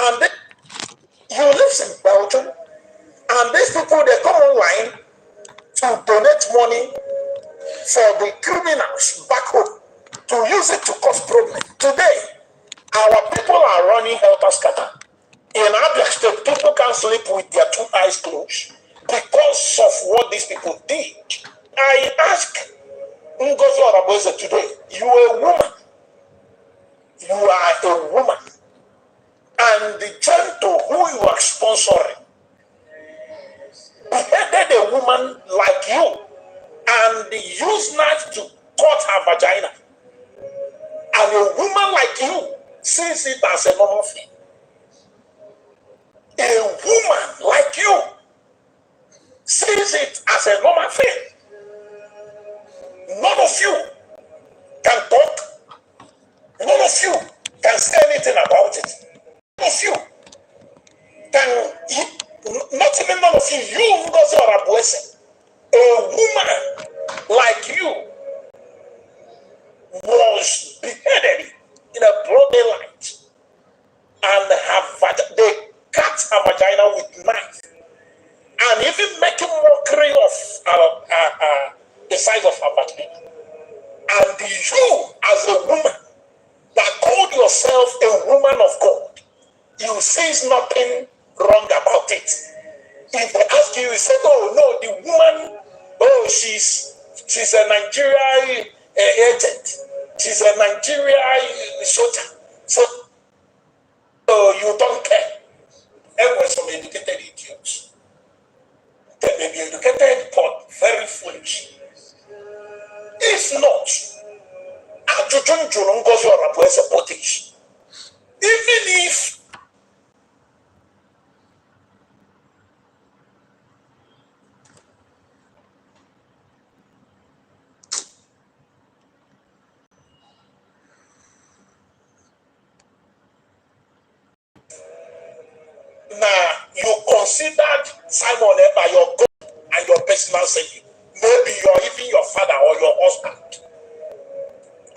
And you live in Belgium, and these people, they come online to donate money for the criminals back home to use it to cause problems. Today, our people are running helter-skelter. In Abia State, people can't sleep with their two eyes closed because of what these people did. I ask Ngozi Oraboze today, you are a woman. You are a woman. And the gentleman who you are sponsoring beheaded a woman like you and used knife to cut her vagina. And a woman like you sees it as a normal thing. A woman like you sees it as a normal thing. None of you can talk. None of you can say anything about it. None of you can, not even none of you, you Ngozi Oraboze, a woman like you was beheaded in a broad daylight and they cut her vagina with knife and even making mockery of the size of her vagina. And you, as a woman that called yourself a woman of God, you see nothing wrong about it. If they ask you, you say, oh no, the woman, oh, she's a Nigerian agent. She's a Nigerian soldier. So you don't care. There were some educated idiots. They may be educated, but very foolish. If not, even if now you considered Simon Eber your God and your personal savior, maybe you're even your father or your husband,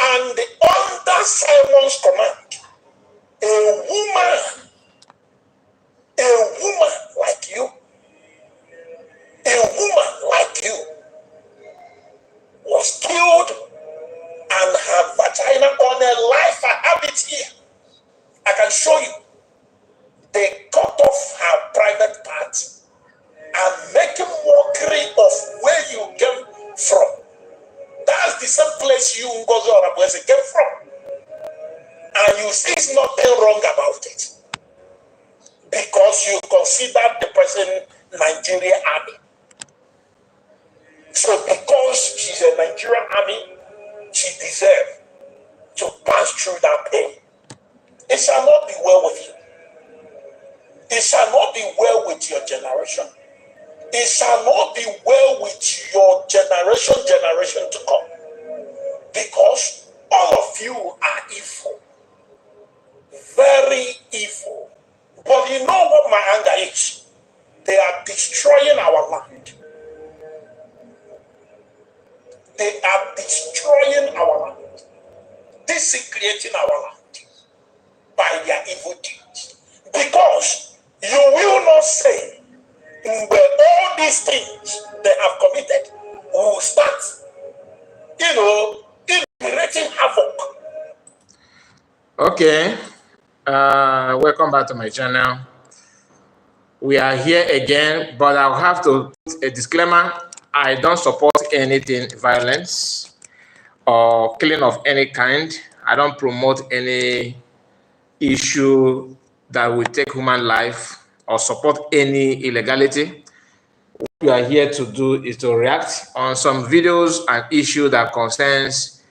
and under Simon's command, a woman like you, was killed and her vagina on a life. I have it here. I can show you. They cut off her private parts and making mockery of where you came from. That's the same place you, Ngozi Oraboze, came from. And you see nothing wrong about it. Because you consider the person Nigerian army. So because she's a Nigerian army, she deserves to pass through that pain. It shall not be well with you. It shall not be well with your generation. It shall not be well with your generation to come. Because all of you are evil. Very evil. But you know what my anger is? They are destroying our land. They are destroying our land. Desecrating our land by their evil deeds. Because you will not say, but all these things they have committed will start, creating havoc. Okay. Welcome back to my channel. We are here again, but I'll have to put a disclaimer. I don't support anything violence or killing of any kind. I don't promote any issue that will take human life or support any illegality. What we are here to do is to react on some videos and issue that concerns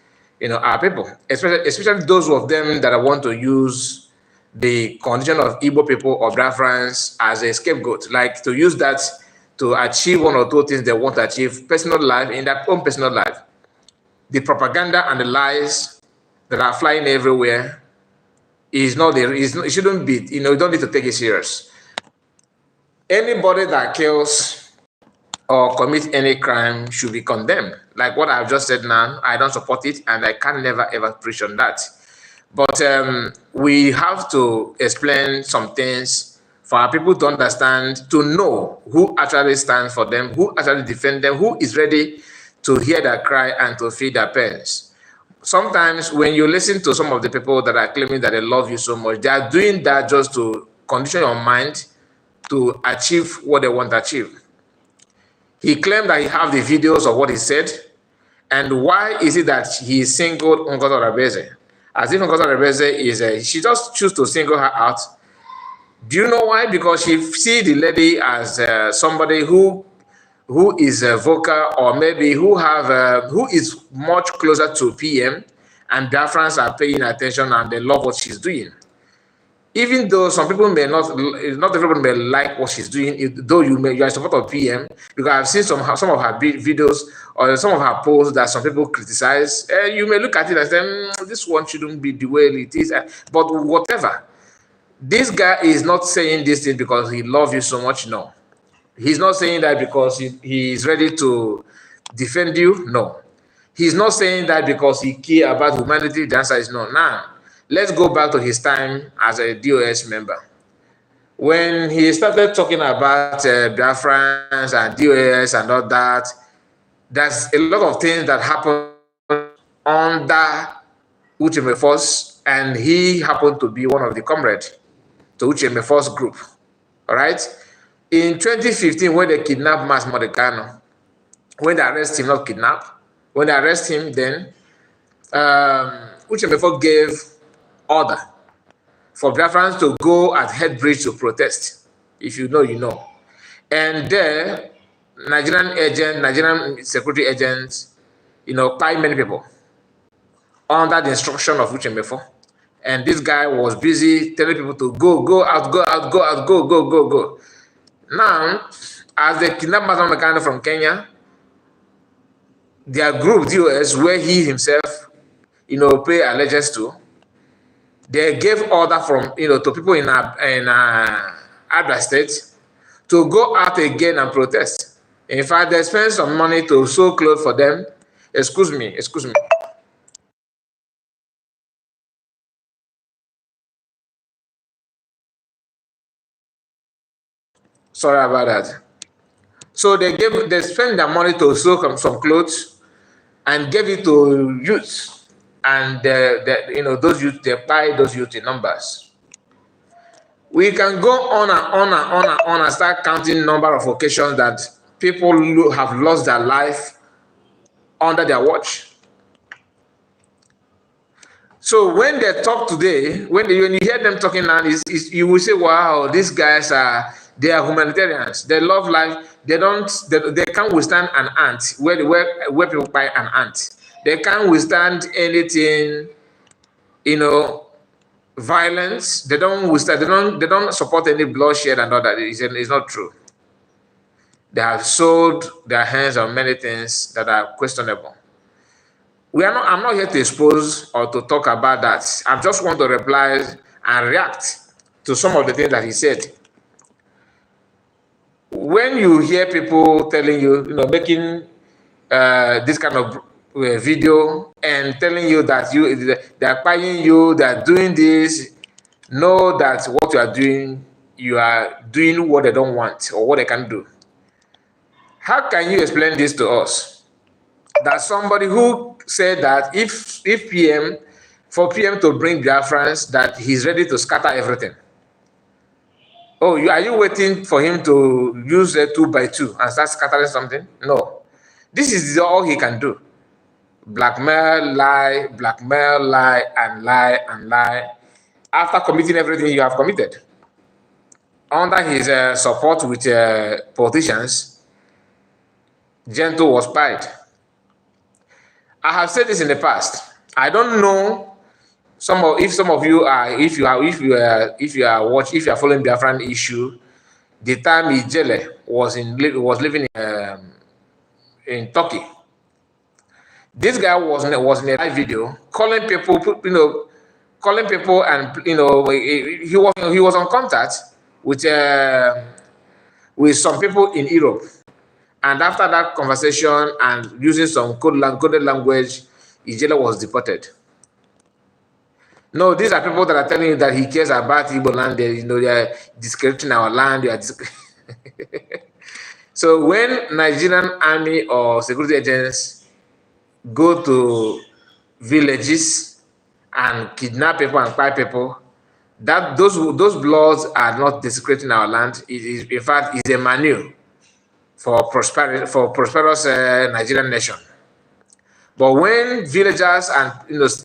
our people, especially those of them that want to use the condition of Igbo people or Biafrans as a scapegoat, like to use that to achieve one or two things they want to achieve, personal life, in their own personal life. The propaganda and the lies that are flying everywhere is not there. It shouldn't be, you don't need to take it serious. Anybody that kills or commits any crime should be condemned. Like what I've just said now, I don't support it, and I can never ever preach on that. But we have to explain some things for our people to understand, to know who actually stands for them, who actually defend them, who is ready to hear their cry and to feed their parents. Sometimes when you listen to some of the people that are claiming that they love you so much, they are doing that just to condition your mind to achieve what they want to achieve. He claimed that he have the videos of what he said. And why is it that he singled Ngozi Rabeze? As if Ngozi Rabeze is she just choose to single her out. Do you know why? Because she see the lady as somebody who is vocal, or maybe who is much closer to PM, and Biafrans are paying attention and they love what she's doing. Even though some people may not everyone may like what she's doing, though you are in support of PM, because I've seen some of her videos or some of her posts that some people criticize. You may look at it and say, this one shouldn't be the way it is. But whatever. This guy is not saying this thing because he loves you so much. No. He's not saying that because he is ready to defend you. No. He's not saying that because he cares about humanity. The answer is no. Now, let's go back to his time as a DOS member. When he started talking about Biafrans and DOS and all that, there's a lot of things that happened under Efulefus, and he happened to be one of the comrades to Efulefus group. All right? In 2015, when they kidnapped Mas Modecano, when they arrest him, not kidnap, when they arrest him, then Efulefus gave order for Biafrans to go at Headbridge to protest. If you know, you know. And there, Nigerian security agents, quite many people under the instruction of Efulefus. And this guy was busy telling people to go out, go out, go out, go. Now, as they kidnapped Mas Modecano from Kenya, their group, DOS, where he himself, pay allegiance to, they gave order from, to people in Abia State to go out again and protest. In fact, they spent some money to sew clothes for them. Excuse me. Sorry about that. So they spent their money to sew some clothes and gave it to youths. And those youths, they buy those youths in numbers. We can go on and start counting number of occasions that people have lost their life under their watch. So when they talk today, when you hear them talking now, you will say, wow, these guys they are humanitarians. They love life. They can't withstand an ant where people buy an ant. They can't withstand anything, violence. They don't withstand. They don't support any bloodshed and all that. It's not true. They have sold their hands on many things that are questionable. I'm not here to expose or to talk about that. I just want to reply and react to some of the things that he said. When you hear people telling you, making this kind of video and telling you that they are buying you, they are doing this, know that what you are doing what they don't want or what they can do. How can you explain this to us? That somebody who said that if for PM to bring Biafrans, that he's ready to scatter everything. Oh, are you waiting for him to use a 2x2 and start scattering something? No. This is all he can do. Blackmail, lie, and lie, and lie. After committing everything you have committed. Under his support with politicians, Gento was pied. I have said this in the past. I don't know if some of you are following Biafran issue. The time Ijele was living in Turkey. This guy was in a live video calling people, and he was on contact with some people in Europe. And after that conversation and using some coded language, Ijele was deported. No, these are people that are telling you that he cares about Igbo land. They, they are discrediting our land. So when Nigerian army or security agents go to villages and kidnap people and buy people, that those bloods are not desecrating our land. It is, in fact, is a manure for prosperous Nigerian nation. But when villagers and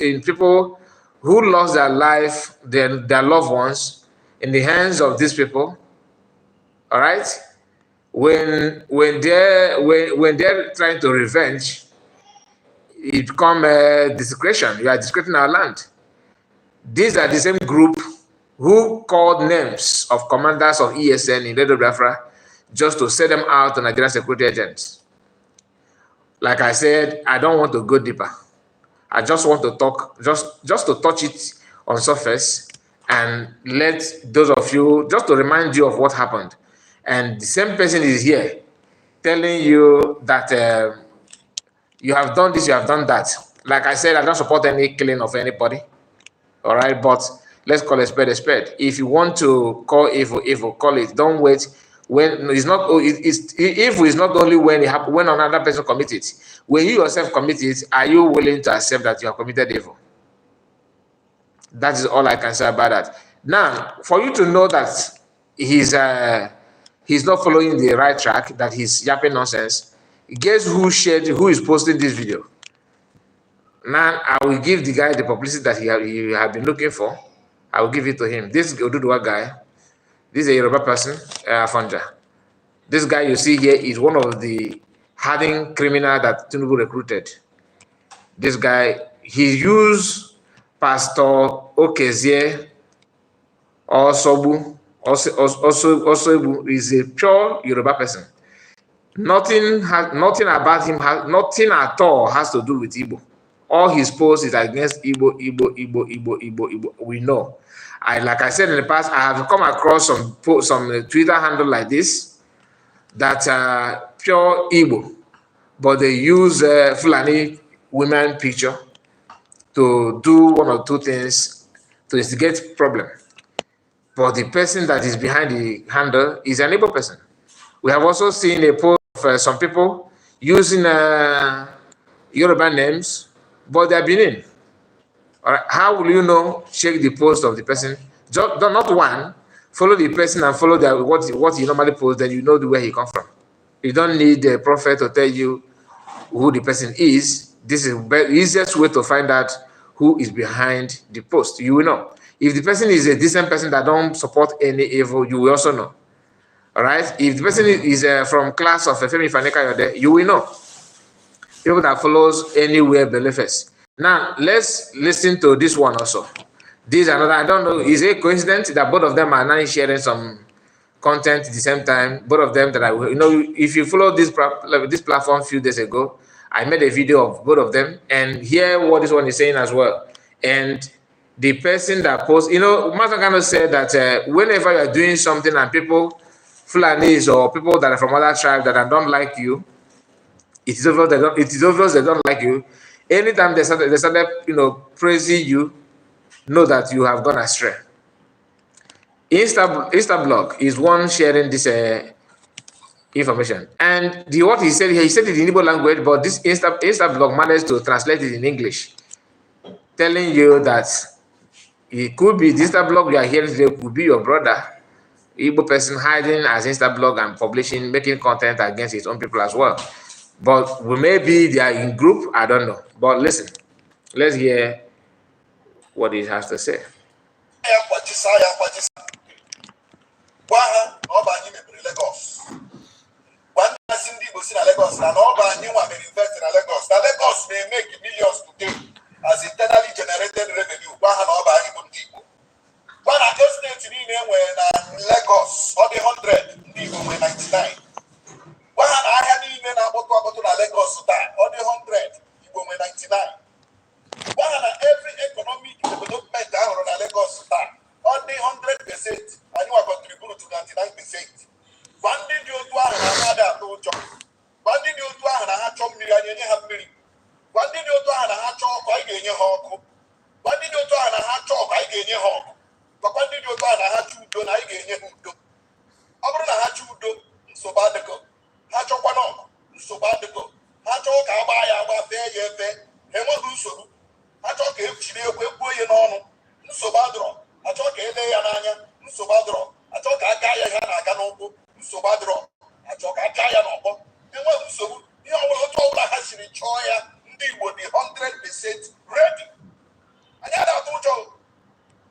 in people who lost their life, their loved ones, in the hands of these people, all right, when they're trying to revenge, it become desecration. You are desecrating our land. These are the same group who called names of commanders of ESN in Radio Biafra just to set them out to Nigerian security agents. Like I said, I don't want to go deeper. I just want to talk, just to touch it on surface and let those of you, just to remind you of what happened. And the same person is here telling you that you have done this, you have done that. Like I said, I don't support any killing of anybody. All right, but let's call a spade a spade. If you want to call evil, call it. Don't wait when it's not. Evil is not only when it happens, when another person commits it. When you yourself commit it, are you willing to accept that you have committed evil? That is all I can say about that. Now, for you to know that he's not following the right track, that he's yapping nonsense, guess who is posting this video? Now, I will give the guy the publicity that he have been looking for. I will give it to him. This Oduduwa guy, this is a Yoruba person, Fonja. This guy you see here is one of the hardened criminal that Tinubu recruited. This guy, he used Pastor Okezie Osobu. Also is a pure Yoruba person. Nothing about him, nothing at all has to do with Igbo. All his posts is against Igbo. We know. Like I said in the past, I have come across some Twitter handle like this that are pure Igbo, but they use Fulani women picture to do one or two things to instigate problem. But the person that is behind the handle is an Igbo person. We have also seen a post of some people using Yoruba names, but they're Benin. All right. How will you know? Check the post of the person. Just, not one. Follow the person and follow what he normally posts, then you know where he comes from. You don't need the prophet to tell you who the person is. This is the easiest way to find out who is behind the post. You will know. If the person is a decent person that don't support any evil, you will also know. All right. If the person is from class of Femi Faneka, you will know. People that follows anywhere believers. Now let's listen to this one also. This another. I don't know. Is it a coincidence that both of them are now sharing some content at the same time? Both of them that if you follow this platform a few days ago, I made a video of both of them and hear what this one is saying as well. And the person that posts, Mazangano said that whenever you are doing something and people, Fulanis or people that are from other tribes that don't like you, it is obvious they don't like you. Anytime they started praising you, know that you have gone astray. Instablog is one sharing this information. And what he said here, he said it in Igbo language, but this Instablog managed to translate it in English, telling you that it could be this Instablog you are hearing today could be your brother, Igbo person hiding as Instablog and publishing, making content against his own people as well. But maybe they are in group, I don't know. But listen, let's hear what he has to say. Lagos may make millions today as internally generated revenue. When I just stayed in when Lagos, or the 100, people were 99. When I had even about to Lagos, or the 100, people were 99. When every economic development down on Lagos, on the 100%, and you are contributing to 99%. One did you do another no job? One did you do another job? You have million. One did you do another job? Why did you have? One did you do another job? home. But when did you go and I had to do I get him do? I'm gonna have to do so bad to go. Hatch up one so bad to go. Hatch all Kabaya, fair, and what do so? I talk him, she will go in on so bad draw. I talk a day and Anya, so bad draw. I talk a guy and I can so bad draw. I talk a guy and all. And what so? You know, told I has in Choya, they would be 100% ready. And I don't know.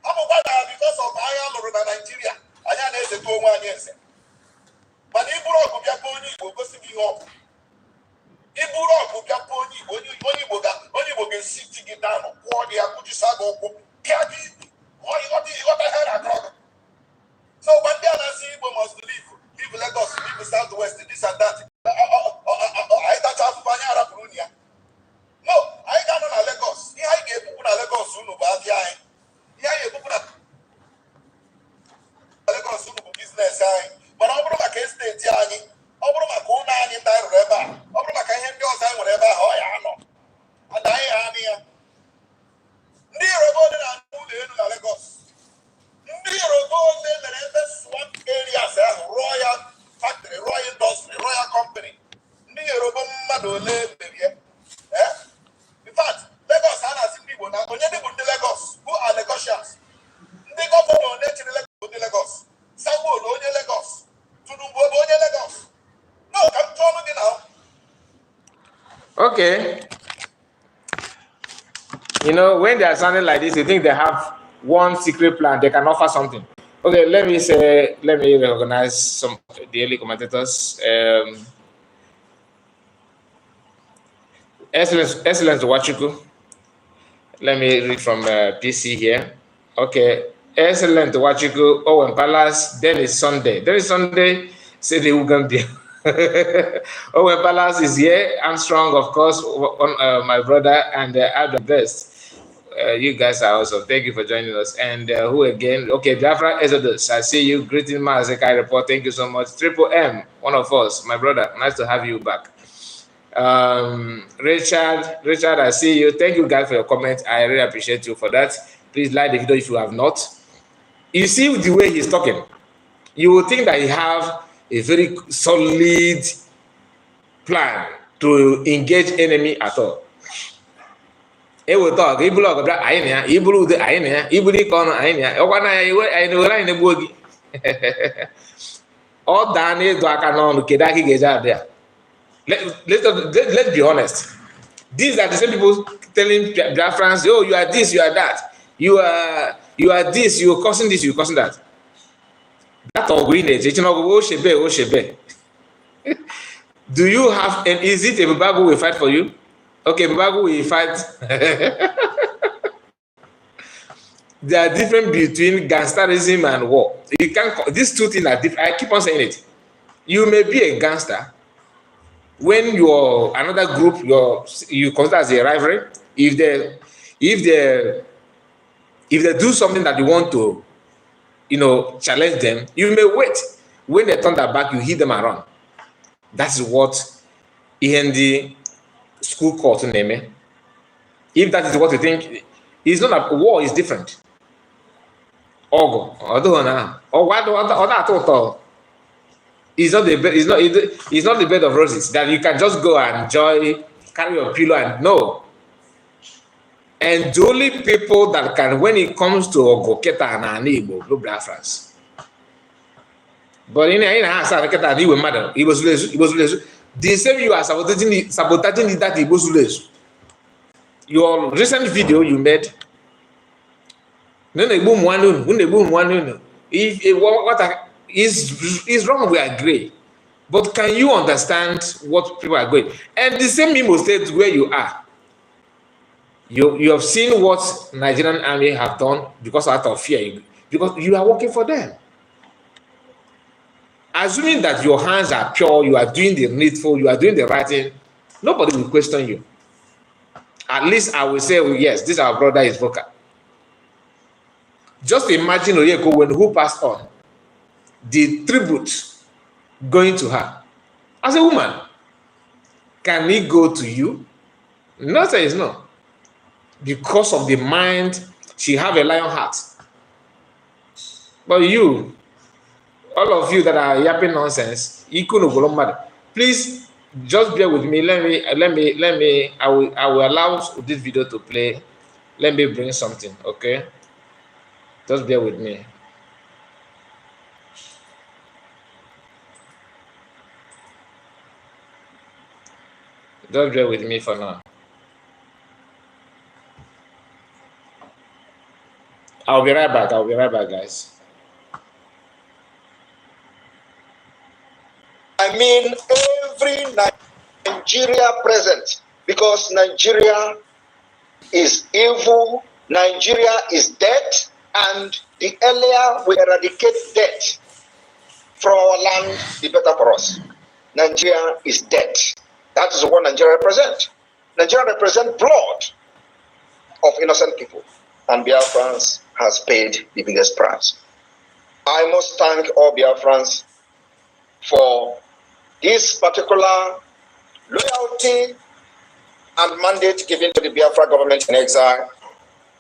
I'm a bad because of Ireland or Nigeria. I had a 2 1 years. But if you are going to go see me up. If you are going to go, only will get 60 down, or the Akujisago, Kadi, or you got the head across. So one day I see people must leave Lagos, leave the Southwest, this and that. I touch off Banyara Brunia. No, I got on Lagos. Here I get people Lagos soon about the eye. Here you put Lagos soon business eye. But I'm going to get state Yanni. I'm going to go down in that river. I'm going to get him your whatever. Oh, yeah, no. And I am here. Near about it and move in Lagos. Near about it and the swamp areas, Royal Factory, Royal Industry, Royal Company. Near about Madole, in fact, Lagos has people now. When you go to Lagos, who are Lagosians? They go for the Lagos. Sango, Lagos. Tunumbo, Lagos. No, come to me now. Okay. You know, when they are sounding like this, you think they have one secret plan. They can offer something. Okay, let me recognize some of the early commentators. Excellent Wachuku. Let me read from PC here. Okay, excellent Wachuku. Owen Palace. Then is Sunday. Say the Ugambia. Owen Palace is here. Armstrong, of course, my brother, and Adam Best. You guys are awesome. Thank you for joining us. And who again? Okay, Biafra Exodus. I see you. Greeting, Mazekai report. Thank you so much. Triple M, one of us, my brother. Nice to have you back. Richard, I see you. Thank you guys for your comment. I really appreciate you for that. Please like the video if you have not. You see the way he's talking. You will think that he have a very solid plan to engage enemy at all. He will talk. He will talk. He will do. He will do. All Daniel Dwakanon Kedaki Geja there. Let's be honest. These are the same people telling Biafrans, oh, you are this, you are that. You are this, you are causing this, you are causing that. That or green age, do you have an is it a Babago will fight for you? Okay, Babago will fight. There are different between gangsterism and war. You can't, these two things are different. I keep on saying it. You may be a gangster when you're another group, you consider as a rivalry. If they do something that you want to, challenge them, you may wait. When they turn their back, you hit them around. That's what in the school court name. If that is what you think, it's not a war is different. It's not the bed of roses that you can just go and enjoy, carry your pillow and no. And the only people that can, when it comes to Ogoketa and Anibo, no Biafrans. But in Oketa, he was mad. He was the same you are sabotaging that he was your recent video you made. What is wrong, we agree. But can you understand what people are going? And the same Imo State where you are. You have seen what Nigerian army have done because out of fear, because you are working for them. Assuming that your hands are pure, you are doing the needful, you are doing the right thing, nobody will question you. At least I will say, well, yes, this our brother is vocal. Just imagine Oyeko when who passed on, the tribute going to her. As a woman, can he go to you? No, says no. Because of the mind, she have a lion heart. But you, all of you that are yapping nonsense, please just bear with me. I will allow this video to play. Let me bring something, okay? Just bear with me. Just bear with me for now. I'll be right back. Guys. I mean, every Nigeria present, because Nigeria is evil, Nigeria is dead, and the earlier we eradicate debt from our land, the better for us. Nigeria is dead. That is what Nigeria represents. Nigeria represents blood of innocent people, and Biafrans has paid the biggest price. I must thank all Biafrans for this particular loyalty and mandate given to the Biafra government in exile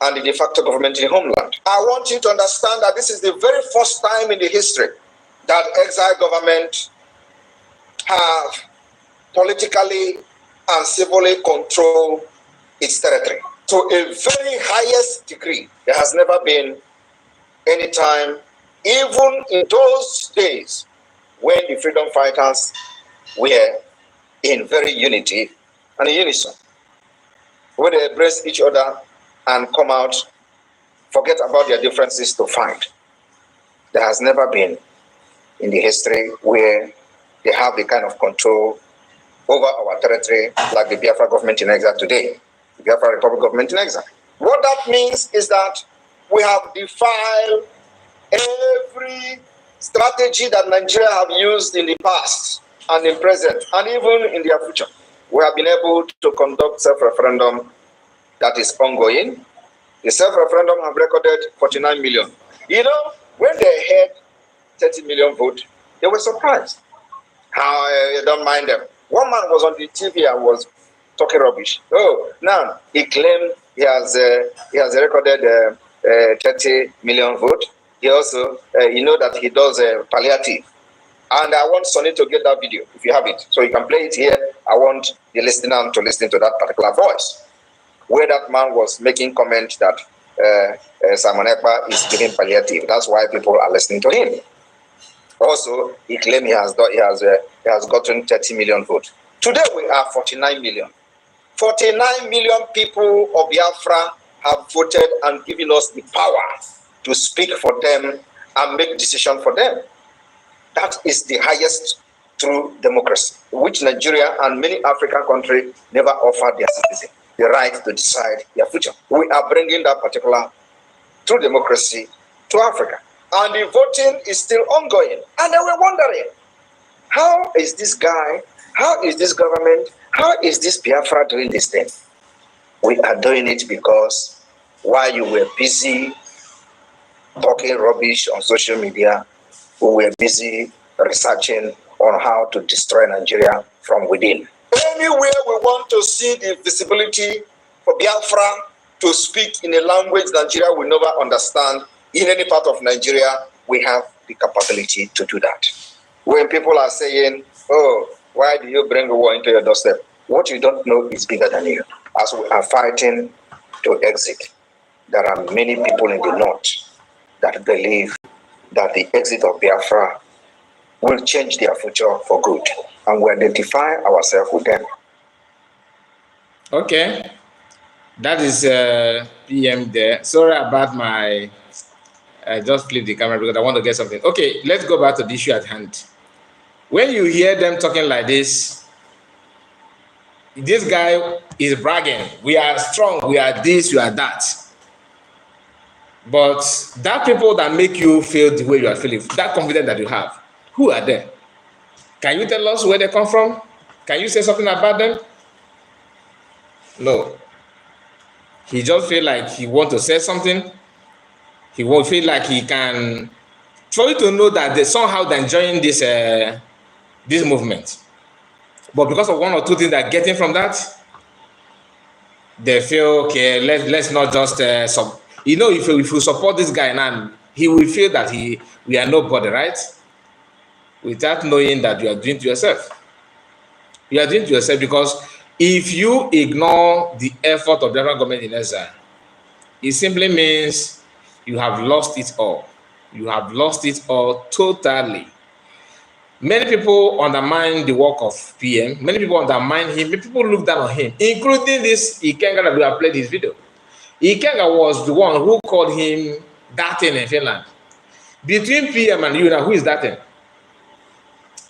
and the de facto government in the homeland. I want you to understand that this is the very first time in the history that exile government have politically and civilly controlled its territory to a very highest degree. There has never been any time, even in those days when the freedom fighters were in very unity and unison, where they embrace each other and come out, forget about their differences to fight. There has never been in the history where they have the kind of control over our territory like the Biafra government in exile today, the Biafra Republic government in exile. What that means is that we have defied every strategy that Nigeria have used in the past and in present and even in their future. We have been able to conduct self-referendum that is ongoing. The self-referendum have recorded 49 million. You know, when they had 30 million votes, they were surprised. How you don't mind them. One man was on the TV and was talking rubbish. Oh, now he claimed he has recorded 30 million votes. He also, you know that he does palliative. And I want Sonny to get that video, if you have it. So you can play it here. I want the listener to listen to that particular voice, where that man was making comment that Simon Ekpa is giving palliative. That's why people are listening to him. Also, he claimed he has gotten 30 million votes. Today we are 49 million. 49 million people of Biafra have voted and given us the power to speak for them and make decisions for them. That is the highest true democracy, which Nigeria and many African countries never offered their citizens the right to decide their future. We are bringing that particular true democracy to Africa. And the voting is still ongoing. And they were wondering, how is this guy, how is this government, how is this Biafra doing this thing? We are doing it because while you were busy talking rubbish on social media, we were busy researching on how to destroy Nigeria from within. Anywhere we want to see the visibility for Biafra to speak in a language Nigeria will never understand, in any part of Nigeria, we have the capability to do that. When people are saying, oh, why do you bring war into your doorstep? What you don't know is bigger than you. As we are fighting to exit, there are many people in the north that believe that the exit of Biafra will change their future for good. And we identify ourselves with them. Okay. That is PM there. Sorry about my... I just flipped the camera because I want to get something. Okay, let's go back to the issue at hand. When you hear them talking like this guy is bragging. We are strong, we are this, we are that. But that people that make you feel the way you are feeling, that confidence that you have, who are they? Can you tell us where they come from? Can you say something about them? No. He just feel like he want to say something. He won't feel like he can, for you to know that they somehow they're enjoying this this movement. But because of one or two things they're getting from that, they feel, okay, let's not just you know, if you support this guy now, he will feel that we are nobody, right? Without knowing that you are doing to yourself. You are doing to yourself because if you ignore the effort of the Biafra government in exile, it simply means you have lost it all. You have lost it all totally. Many people undermine the work of PM. Many people undermine him. Many people look down on him, including this Ikenga that we have played this video. Ikenga was the one who called him that thing in Finland. Between PM and you now, who is that thing?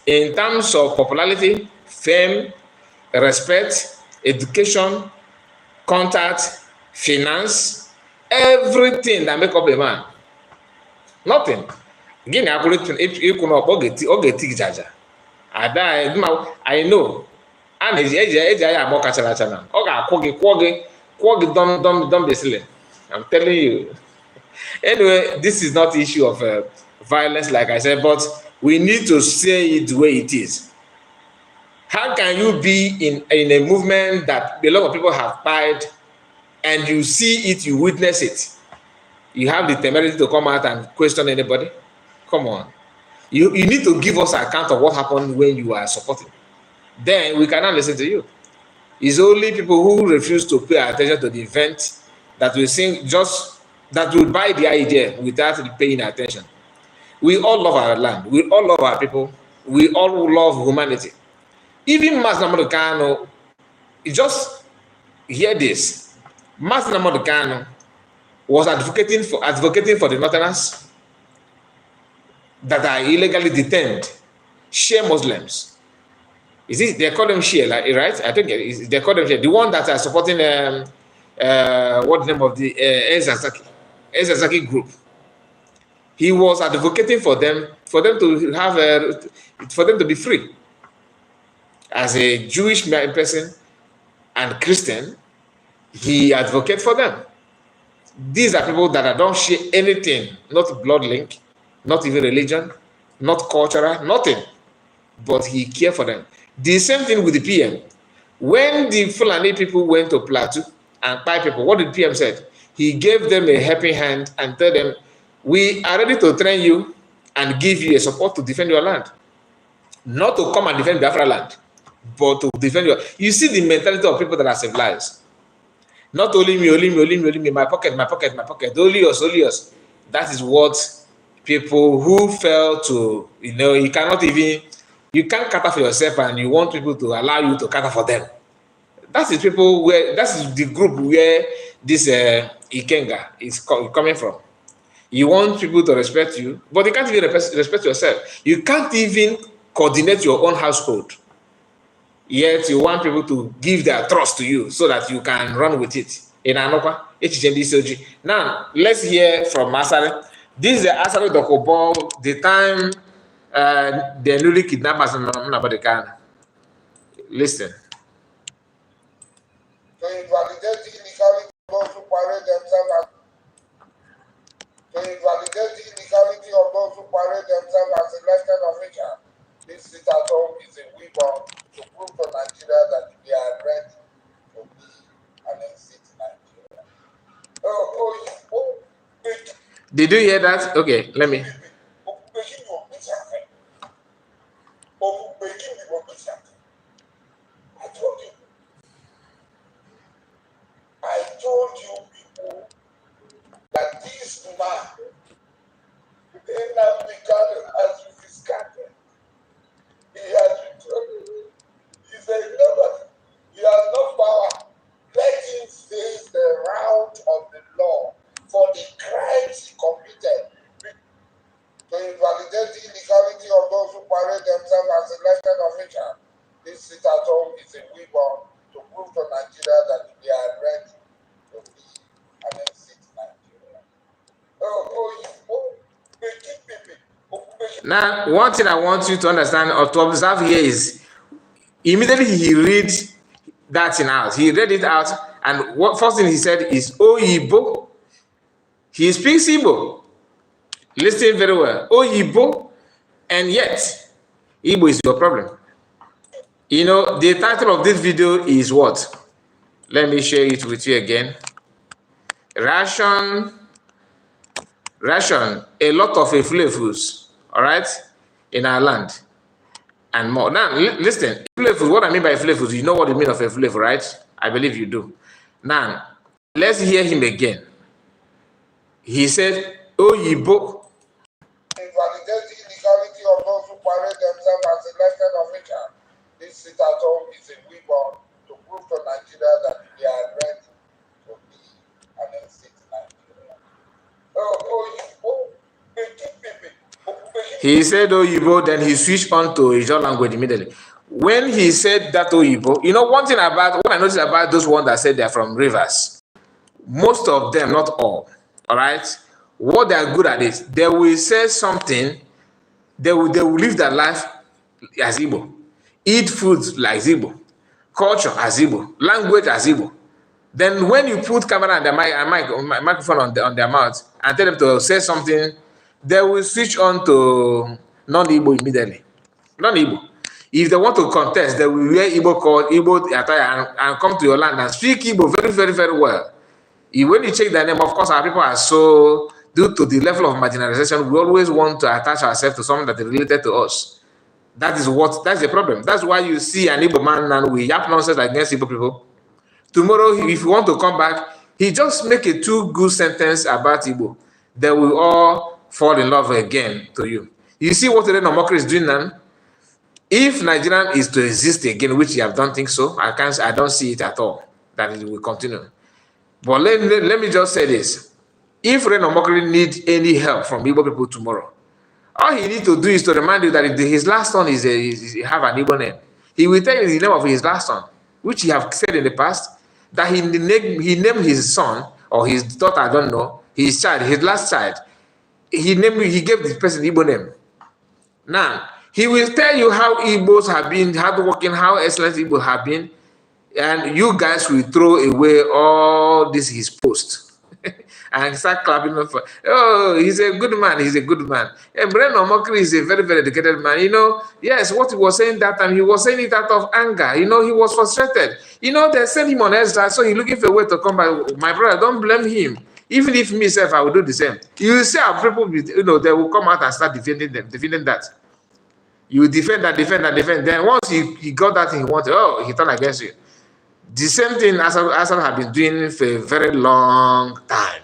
In terms of popularity, fame, respect, education, contact, finance, everything that make up a man. Nothing. Gini akwụrụ ịkwụ n'ọkpọ ọ ga-eti jaja. Ada I know. A na-eji eji anya agba kachara acha na. Ọ ga-akwụ gị kwụọ gị don't be silly. I'm telling you. Anyway, this is not the issue of violence, like I said, but we need to say it the way it is. How can you be in a movement that a lot of people have died and you see it, you witness it? You have the temerity to come out and question anybody? Come on. You need to give us an account of what happened when you are supporting. Then we cannot listen to you. It's only people who refuse to pay attention to the event that will sing that will buy the idea without paying attention. We all love our land. We all love our people. We all love humanity. Even Mas Nnamdi Kanu, just hear this. Mas Nnamdi Kanu was advocating for the Northerners that are illegally detained, Shia Muslims. Is it they call them Shia, right? I think they call them Shia. The one that are supporting what's the name of the Ezazaki group. He was advocating for them to have for them to be free. As a Jewish person and Christian, he advocates for them. These are people that don't share anything, not blood link, not even religion, not cultural, nothing. But he cared for them. The same thing with the PM. When the Fulani people went to Plateau and Pai people, what did PM said? He gave them a helping hand and told them, we are ready to train you and give you a support to defend your land. Not to come and defend Biafra land, but to defend your... You see the mentality of people that are civilized. Not only me, my pocket, only us. That is what people who fail to, you can't cater for yourself and you want people to allow you to cater for them. That is the group where this Ikenga is coming from. You want people to respect you, but you can't even respect yourself. You can't even coordinate your own household. Yet you want people to give their trust to you so that you can run with it. Now, let's hear from Asare. This is the Asare Dokobo, the time the newly kidnappers in Nabadikan. Listen. To invalidate the illegality of those who parade themselves as elected officials, this sit at home is a weapon to prove to Nigeria that they are ready to be an exit Nigeria. Did you hear that? Okay, let me. I told you people that this man, as you discarded, he has returned. He said, nobody, he has no power. Let him face the round of the law for the crimes he committed. To invalidate the illegality of those who parade themselves as elected officials, this sit at home is a weapon to prove to Nigeria that they are ready to be an exit Nigeria. Now, one thing I want you to understand or to observe here is immediately he reads that thing out. He read it out, and what first thing he said is Oyibo. He speaks Igbo. Listen very well. Oyibo, and yet Igbo is your problem. The title of this video is what? Let me share it with you again. Ration ration a lot of Efulefus, all right, in our land and more. Now, listen, Efulefus, what I mean by Efulefus, you know what you mean of Efulefus, right? I believe you do. Now, let's hear him again. He said, Oyibo. Invalidate the illegality of those who parade themselves as elected officials. This sit at home is a weapon to prove to Nigeria that they are ready to be an exit Nigeria. He said Oyibo, then he switched on to his own language immediately. When he said that Oyibo, you know, one thing about what I noticed about those ones that said they're from rivers, most of them, not all right, what they are good at is they will say something, they will live their life as Igbo, eat food like Igbo, culture as Igbo, language as Igbo. Then when you put camera and the microphone on their mouth and tell them to say something, they will switch on to non-Igbo immediately. Non-Igbo. If they want to contest, they will wear Igbo attire and come to your land and speak Igbo very, very, very well. When you check their name, of course, our people are so, due to the level of marginalization, we always want to attach ourselves to something that is related to us. That's the problem. That's why you see an Igbo man and we yap nonsense against Igbo people. Tomorrow, if you want to come back, he just make a too good sentence about Igbo. They will all fall in love again to you. You see what the Nomokri is doing now? If Nigeria is to exist again, which I don't think so, I don't see it at all, that it will continue. But let me just say this. If Reno Mokri needs any help from Igbo people tomorrow, all he needs to do is to remind you that his last son is have an Igbo name. He will tell you the name of his last son, which he have said in the past, that he named his son or his daughter, I don't know, his child, his last child. He gave this person Igbo name. Now, he will tell you how Igbos have been hardworking, how excellent Igbo have been, and you guys will throw away all this his post and start clapping him for, oh, he's a good man, he's a good man. And Breno Mokri is a very, very educated man. You know, yes, what he was saying that time, he was saying it out of anger. You know, he was frustrated. You know, they sent him on Ezra, so he's looking for a way to come back. My brother, don't blame him. Even if myself, I will do the same. You see how people, you know, they will come out and start defending that. You defend that. Then once he got that thing he wanted, oh, he turned against you. The same thing Asad have been doing for a very long time.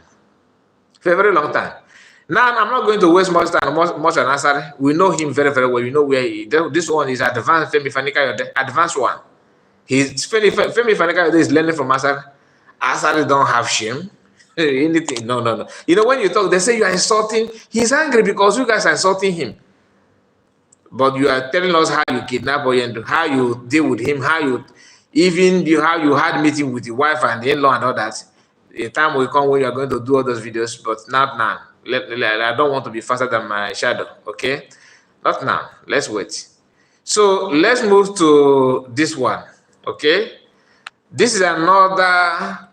Now, I'm not going to waste much time much on Asad. We know him very, very well. You know where this one is advanced. Femi Fanika, advanced one. Femi Fanika is learning from Asad. Asad don't have shame. Anything. No. You know, when you talk, they say you are insulting. He's angry because you guys are insulting him. But you are telling us how you kidnap Oyendo, how you deal with him, how you had meeting with the wife and the in-law and all that. The time will come when you are going to do all those videos, but not now. I don't want to be faster than my shadow, okay? Not now. Let's wait. So let's move to this one, okay? This is another.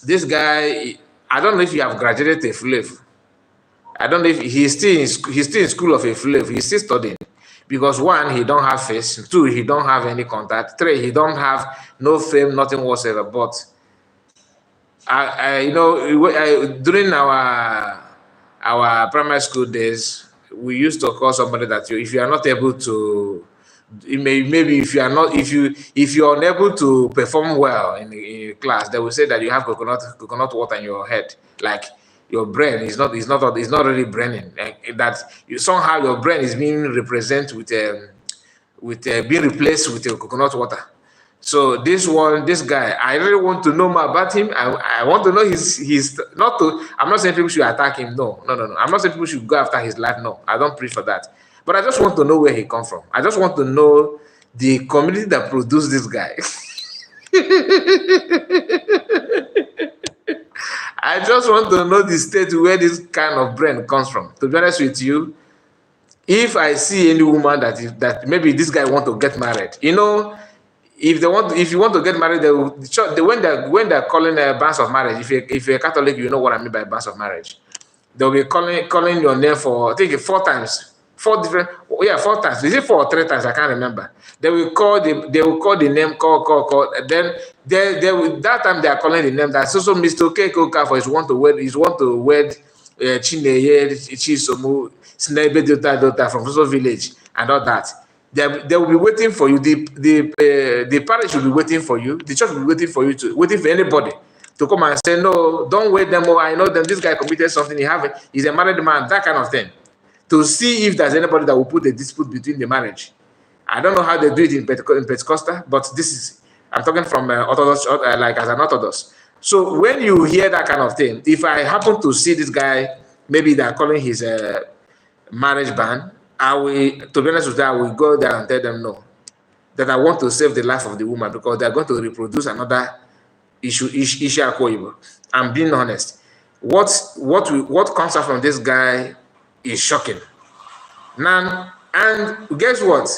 This guy, I don't know if you have graduated Efulefus. I don't know if he's still in school of Efulefus. He's still studying. Because one, he don't have face. Two, he don't have any contact. Three, he don't have no fame, nothing whatsoever. But you know, during our primary school days, we used to call somebody that if you are not able to, maybe if you are unable to perform well in class, they will say that you have coconut water in your head, like your brain is not really braining, that somehow your brain is being represented with being replaced with coconut water. So this guy, I really want to know more about him. I want to know his not to. I'm not saying people should attack him. No. I'm not saying people should go after his life. No, I don't preach for that. But I just want to know where he comes from. I just want to know the community that produced this guy. I just want to know the state where this kind of brain comes from. To be honest with you, if I see any woman that maybe this guy want to get married, you know, if you want to get married, when they're calling a banns of marriage, if you're a Catholic, you know what I mean by banns of marriage. They'll be calling your name for, I think, 4 times. 4 times. Is it 4 or 3 times? I can't remember. They will call the name, call. Then that time they are calling the name. That's also Mr. Kekoka for his want to wed Chineye, Chisomu, Snebe Dota from Soso village and all that. They will be waiting for you. The parish will be waiting for you. The church will be waiting for you waiting for anybody to come and say, no, don't wait them. Oh, I know them. This guy committed something. He's a married man. That kind of thing. To see if there's anybody that will put a dispute between the marriage. I don't know how they do it in Pentecostal, but I'm talking from Orthodox, like as an Orthodox. So when you hear that kind of thing, if I happen to see this guy, maybe they're calling his marriage ban, to be honest with you, I will go there and tell them no, that I want to save the life of the woman because they're going to reproduce another issue. I'm being honest. What comes out from this guy is shocking. Now, and guess what?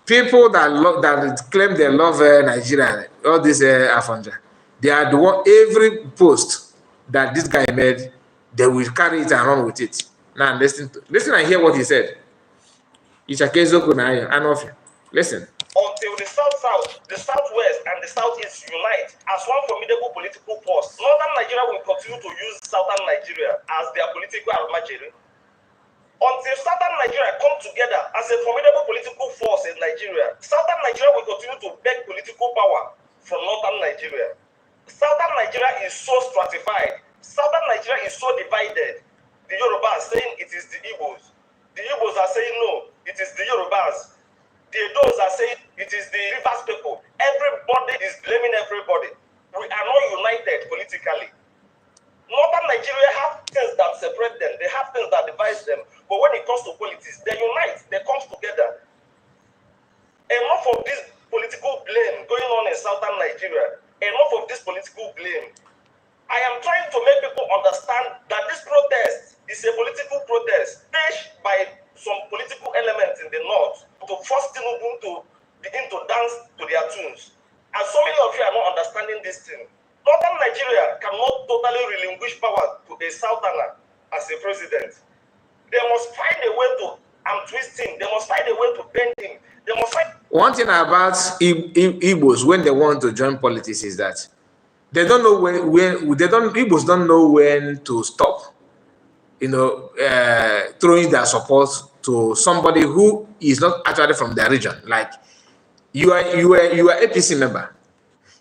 People that claim they love Nigeria, all this Afanja, they are the one. Every post that this guy made, they will carry it and run with it. Now, listen and hear what he said. Listen. Until the South-South, the South-West, and the South-East unite as one formidable political force, Northern Nigeria will continue to use Southern Nigeria as their political armageddon. Until Southern Nigeria come together as a formidable political force in Nigeria, Southern Nigeria will continue to beg political power from Northern Nigeria. Southern Nigeria is so stratified. Southern Nigeria is so divided. The Yoruba are saying it is the Igbos. The Igbos are saying no, it is the Yorubas. The Edos are saying it is the Rivers people. Everybody is blaming everybody. We are not united politically. Northern Nigeria have things that separate them. They have things that divide them. But when it comes to politics, they unite. They come together. Enough of this political blame going on in Southern Nigeria. Enough of this political blame. I am trying to make people understand that this protest is a political protest staged by some political elements in the north to force Tinubu to begin to dance to their tunes. And so many of you are not understanding this thing. Northern Nigeria cannot totally relinquish power to a Southerner as a president. They must find a way to twist him. They must find a way to bend him. They must find. One thing about Igbos when they want to join politics is that they don't know Igbos don't know when to stop. Throwing their support to somebody who is not actually from their region. Like you are APC member.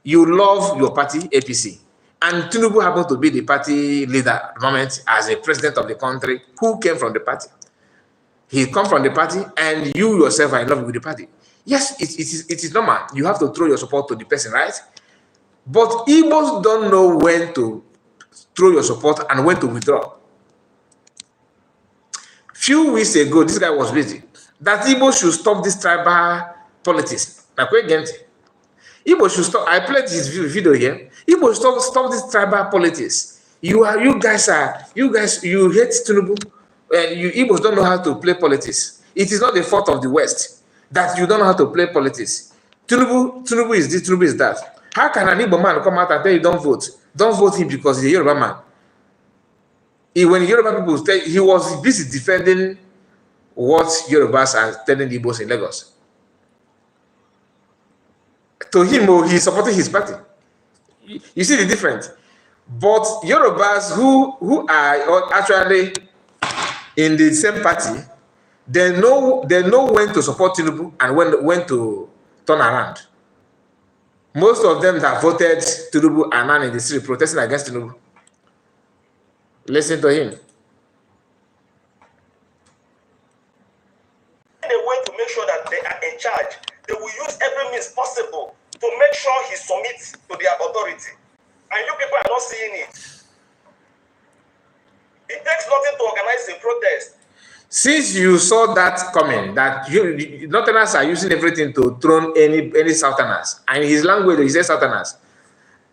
You love your party, APC. And Tinubu happened to be the party leader at the moment as a president of the country who came from the party. He come from the party and you yourself are in love with the party. Yes, it is normal. You have to throw your support to the person, right? But Igbos don't know when to throw your support and when to withdraw. Few weeks ago, this guy was busy. That Igbo should stop this tribal politics. Igbo should stop. I played his video here. Igbo should stop this tribal politics. You guys hate Tinubu. You Igbos don't know how to play politics. It is not the fault of the West that you don't know how to play politics. Tinubu is this, Tinubu is that. How can an Igbo man come out and tell you don't vote? Don't vote him because he's a Yoruba man. When Yoruba people say he was busy defending what Yorubas are telling the Igbos in Lagos. To him, he's supporting his party. You see the difference. But Yorubas who are actually in the same party, they know when to support Tinubu and when to turn around. Most of them that voted Tinubu are now in the street protesting against Tinubu. Listen to him. A way to make sure that they are in charge. They will use every means possible to make sure he submits to their authority. And you people are not seeing it. It takes nothing to organize a protest. Since you saw that coming, that Northerners are using everything to throw any Southerners, and in his language he says Southerners.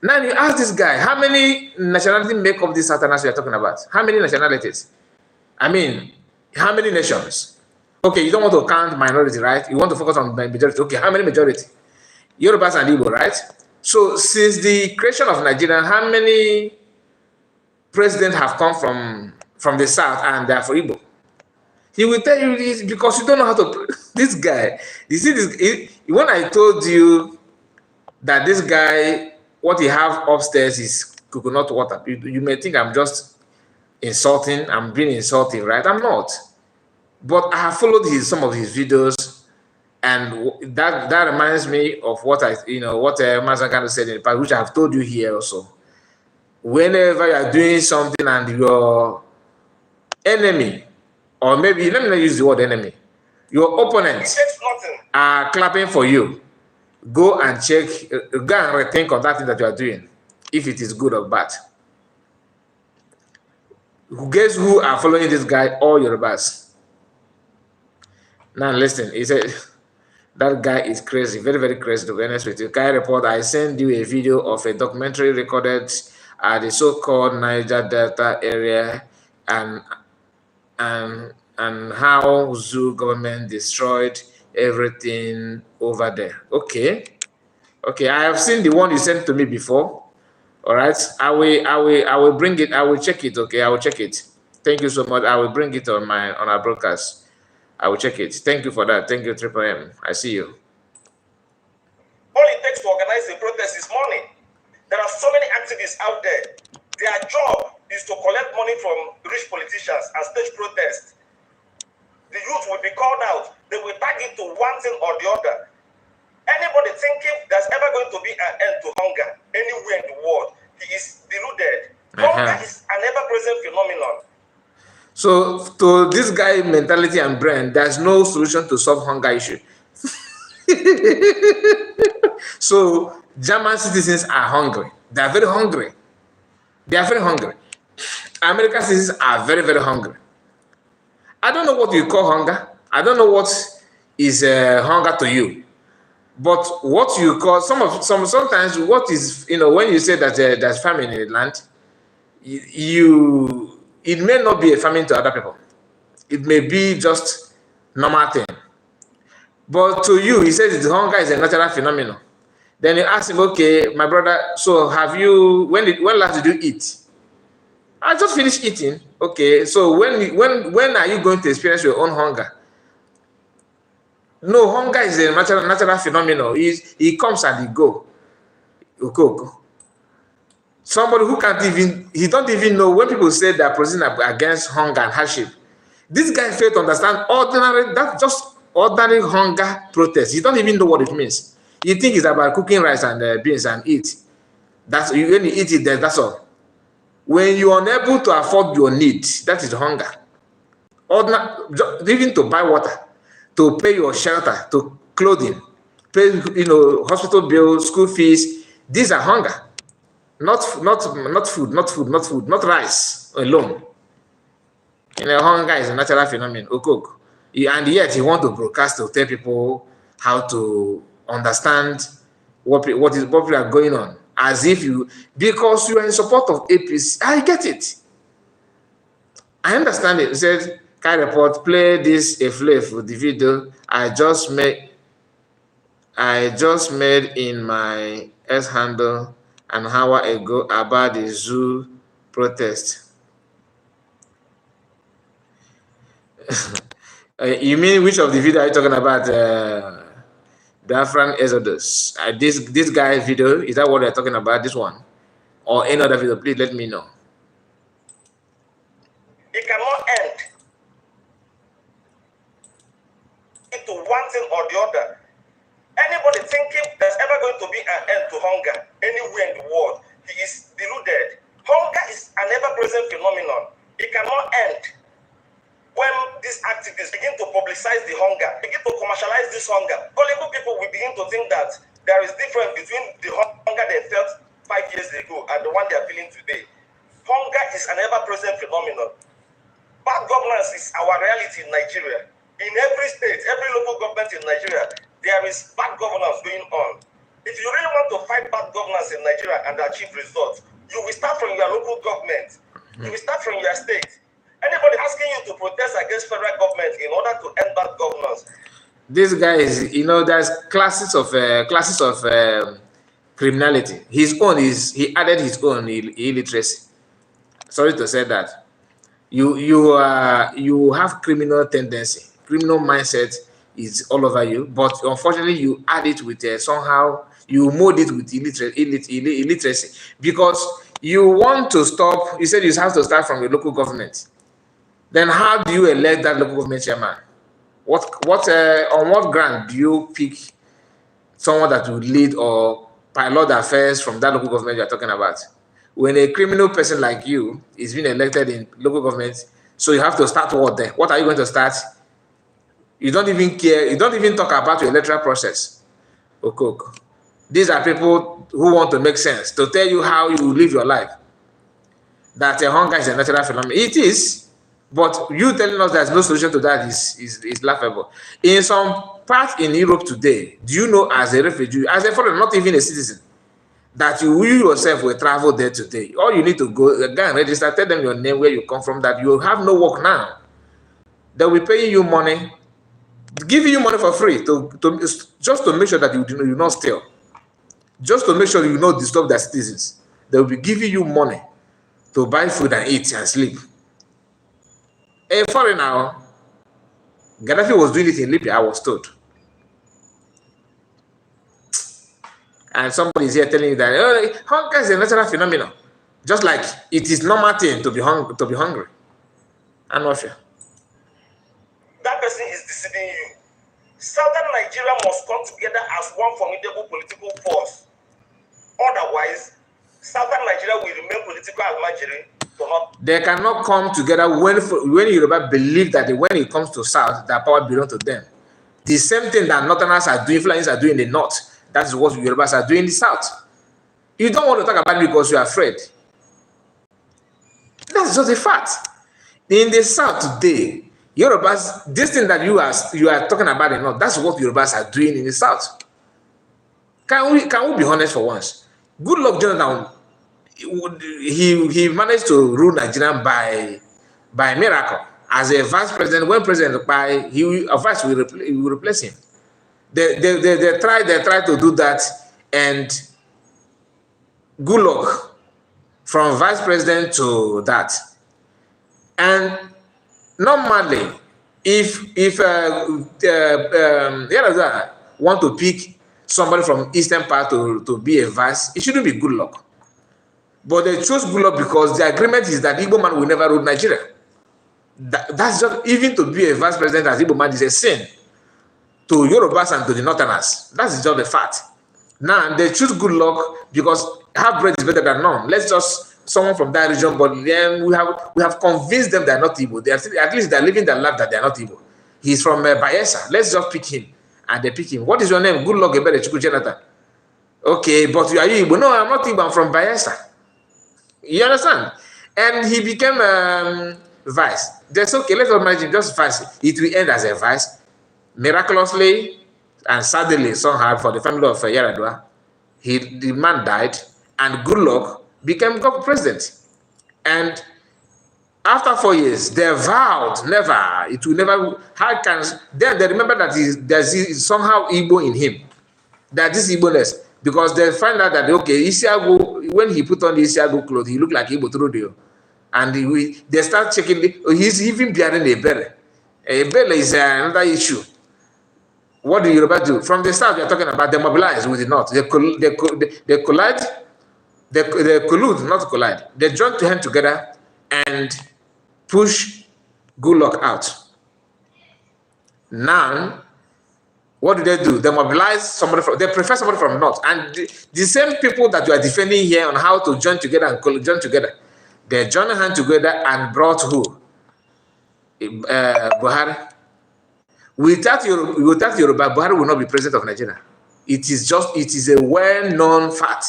Now you ask this guy, how many nationalities make up these Southerners we are talking about? How many nationalities? I mean, how many nations? Okay, you don't want to count minority, right? You want to focus on majority. Okay, how many majority? Yorubas and Igbo, right? So since the creation of Nigeria, how many presidents have come from the south and they are for Igbo? He will tell you this because you don't know how to. This guy, you see this. When I told you that this guy, what he have upstairs is coconut water, you may think I'm just insulting. I'm being insulting, right? I'm not. But I have followed some of his videos, and that reminds me of what Mazangano said in the past, which I've told you here also. Whenever you are doing something and your enemy, or maybe let me not use the word enemy, your opponents are clapping for you, go and check, go and rethink on that thing that you are doing, if it is good or bad. Guess who are following this guy? All Yorubas. Now listen, he said that guy is crazy, very, very crazy, to be honest with you. Kai report, I send you a video of a documentary recorded at the so-called Niger Delta area and how zoo government destroyed everything over there. Okay, I have seen the one you sent to me before. All right, I will bring it. I will check it. Okay, I will check it. Thank you so much. I will bring it on our broadcast. I will check it. Thank you for that. Thank you, Triple M. I see you. All it takes to organize a protest is money. There are so many activists out there. Their job is to collect money from rich politicians and stage protests. The youth will be called out. They will tag into one thing or the other. Anybody thinking there's ever going to be an end to hunger anywhere in the world, he is deluded. Hunger is an ever-present phenomenon. So, to this guy mentality and brain, there's no solution to solve hunger issue. So, German citizens are hungry. They are very hungry. They are very hungry. American citizens are very, very hungry. I don't know what you call hunger. I don't know what is hunger to you. But what you call sometimes what is, when you say that there's famine in the land, it may not be a famine to other people. It may be just normal thing. But to you, he says that hunger is a natural phenomenon. Then you ask him, okay, my brother, so when last did you eat? I just finished eating. Okay, so when are you going to experience your own hunger? No, hunger is a natural phenomenon. He comes and he go. Somebody who he don't even know when people say they're protesting against hunger and hardship. This guy failed to understand that's ordinary hunger protest. He don't even know what it means. You think it's about cooking rice and beans and eat. When you eat it, that's all. When you're unable to afford your needs, that is hunger. Even to buy water, to pay your shelter, to clothing, pay hospital bills, school fees. These are hunger, not food, not rice alone. Hunger is a natural phenomenon. And yet he want to broadcast to tell people how to understand what people are going on, as if because you are in support of APC. I get it. I understand it. He said, Kai report, play this Efulefus, the video I just made in my S handle an hour ago about the zoo protest. You mean which of the video are you talking about? Biafran Exodus. This guy's video, is that what they're talking about? This one? Or any other video? Please let me know. It cannot end into one thing or the other. Anybody thinking there's ever going to be an end to hunger anywhere in the world, he is deluded. Hunger is an ever-present phenomenon. It cannot end. When these activists begin to publicize the hunger, begin to commercialize this hunger, gullible people will begin to think that there is difference between the hunger they felt 5 years ago and the one they are feeling today. Hunger is an ever-present phenomenon. Bad governance is our reality in Nigeria. In every state, every local government in Nigeria, there is bad governance going on. If you really want to fight bad governance in Nigeria and achieve results, you will start from your local government. You will start from your state. Anybody asking you to protest against federal government in order to end bad governance? This guy is, there's classes of criminality. His own he added his own illiteracy. Sorry to say that. you have criminal tendency, criminal mindset is all over you, but unfortunately you add it with somehow you mold it with illiteracy, because you want to stop. You said you have to start from the local government. Then how do you elect that local government chairman? What on what ground do you pick someone that will lead or pilot affairs from that local government you're talking about? When a criminal person like you is being elected in local government, so you have to start what there? What are you going to start? You don't even care. You don't even talk about your electoral process. Okay. These are people who want to make sense, to tell you how you live your life. That hunger is a natural phenomenon. It is, but you telling us there's no solution to that is laughable. In some parts in Europe today, do you know, as a refugee, as a foreigner, not even a citizen, that you yourself will travel there today? All you need to go and register, tell them your name, where you come from, that you have no work now. They will pay you money, giving you money for free just to make sure that you do not steal, just to make sure you don't disturb their citizens. They will be giving you money to buy food and eat and sleep. A foreigner, Gaddafi was doing it in Libya, I was told. And somebody is here telling you that hunger is a natural phenomenon, just like it is normal thing to be hungry. And warfare. That person is deceiving you. Southern Nigeria must come together as one formidable political force. Otherwise, Southern Nigeria will remain political as margarine. They cannot come together when Yoruba believe that when it comes to South, that power belongs to them. The same thing that Northerners are doing, Fulanis are doing in the North. That is what Yorubas are doing in the South. You don't want to talk about it because you are afraid. That's just a fact. In the South today, Yorubas, this thing that you are talking about in the North, that's what Yorubas are doing in the South. Can we be honest for once? Good luck, Jonathan. He managed to rule Nigeria by miracle. As a vice president, when president a vice will replace him. They try to do that, and good luck from vice president to that. And normally, if want to pick somebody from Eastern part to be a vice, it shouldn't be good luck. But they chose good luck because the agreement is that Igbo man will never rule Nigeria. That's just, even to be a vice president as Igbo man is a sin to Yorubas and to the Northerners. That's just the fact. Now, they choose good luck because half-breed is better than none. Let's just someone from that region, but then we have convinced them they're not Igbo. At least they're living their life that they're not Igbo. He's from Bayelsa. Let's just pick him. And they pick him. What is your name? Good luck, Ebere Chukwu Jonathan. Okay, but are you Igbo? No, I'm not Igbo. I'm from Bayelsa. You understand? And he became vice. That's okay. Let's imagine just vice. It will end as a vice. Miraculously and sadly, somehow, for the family of Yaradua, the man died, and good luck became president. And after 4 years, they vowed it will never. Then they remember that there's somehow Igbo in him, that this Igbo-ness. Because they find out that, okay, Isiago, when he put on the Isiago clothes, he looked like Igbo through there. And they start checking, he's even bearing a belle. A belle is another issue. What do Yoruba do? From the start, we are talking about, they mobilize with the North. They collide, they collude, not collide. They join hand together and push good luck out. Now, what do? They mobilize somebody they prefer somebody from North. And the same people that you are defending here on how to join together and join together, they join hand together and brought who? Buhari. Without Yoruba, Buhari will not be president of Nigeria. It is a well-known fact.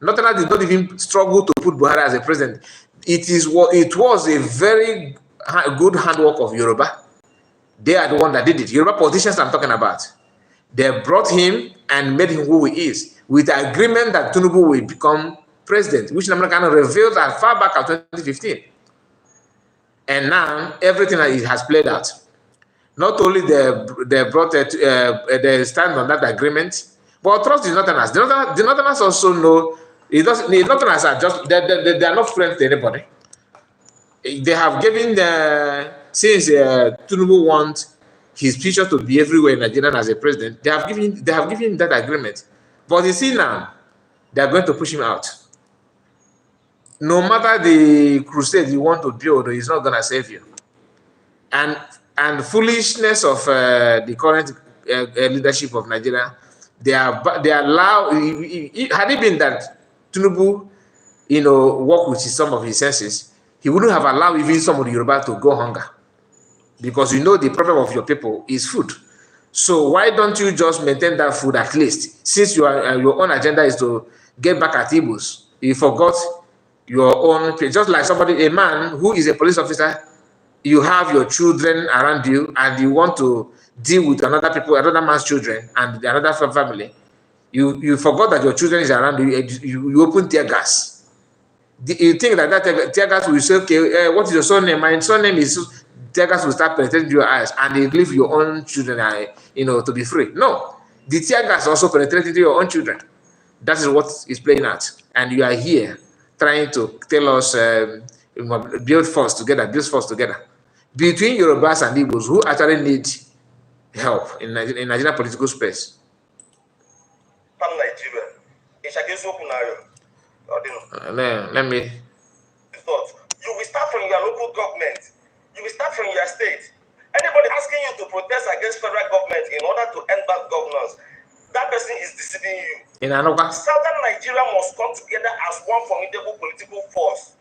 Northerners did not even struggle to put Buhari as a president. It was a very good handwork of Yoruba. They are the one that did it. Yoruba politicians I'm talking about. They brought him and made him who he is, with the agreement that Tinubu will become president, which Namaka revealed as far back as 2015. And now everything has played out. Not only they brought it, they stand on that agreement, but trust the Northerners. The Northerners also know the Northerners are just they are not friends to anybody. they have given the, since Tinubu wants his future to be everywhere in Nigeria as a president, they have given that agreement. But you see now, they are going to push him out. No matter the crusade you want to build, he's not going to save you. And foolishness of the current leadership of Nigeria, they allow. Had it been that Tinubu, work with some of his senses, he wouldn't have allowed even some of the Yoruba to go hunger, because the problem of your people is food. So why don't you just maintain that food at least? Since your own agenda is to get back at Igbos, you forgot your own, just like a man who is a police officer. You have your children around you, and you want to deal with another man's children and another family. You forgot that your children is around you. You open tear gas. You think that tear gas will say, okay, what is your son name? My son name is. Tear gas will start penetrating your eyes, and they leave your own children, to be free. No, the tear gas also penetrating into your own children. That is what is playing out, and you are here trying to tell us build force together. Between Yorubas and Igbos, who actually need help in Nigerian political space. Let me. You will start from your local government. You will start from your state. Anybody asking you to protest against federal government in order to end bad governance, that person is deceiving you. Southern Nigeria must come together as one formidable political force.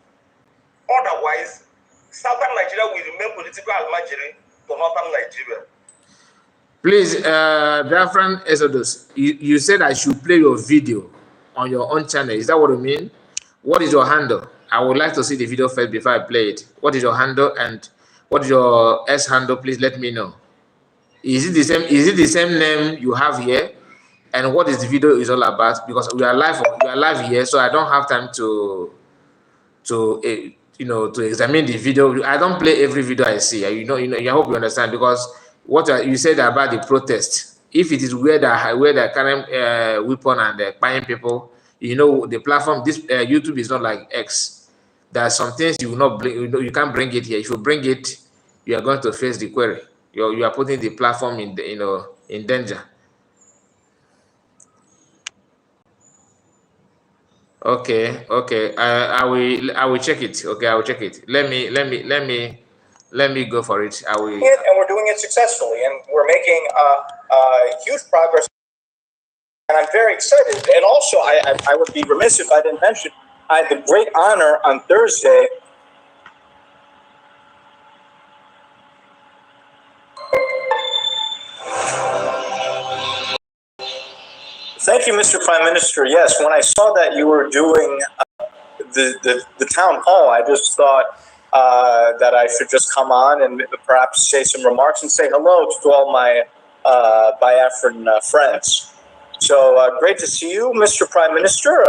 Otherwise, Southern Nigeria will remain political almajiri to Northern Nigeria. Please, Biafran Exodus, you said I should play your video on your own channel. Is that what you mean? What is your handle? I would like to see the video first before I play it. What is your handle, and what is your S handle? Please let me know. Is it the same? Is it the same name you have here? And what is the video is all about? Because we are live here, so I don't have time to examine the video. I don't play every video I see. I hope you understand, because what you said about the protest, if it is where they carry weapon and buying people, the platform, this YouTube is not like X. There are some things you will not bring, you can't bring it here. If you bring it, you are going to face the query. You are putting the platform in danger. Okay. I will check it. Okay, I will check it. Let me go for it. I will. And we're doing it successfully, and we're making huge progress. And I'm very excited. And also, I would be remiss if I didn't mention, I had the great honor on Thursday. Thank you, Mr. Prime Minister. Yes, when I saw that you were doing the town hall, I just thought that I should just come on and perhaps say some remarks and say hello to all my Biafran friends. So great to see you, Mr. Prime Minister,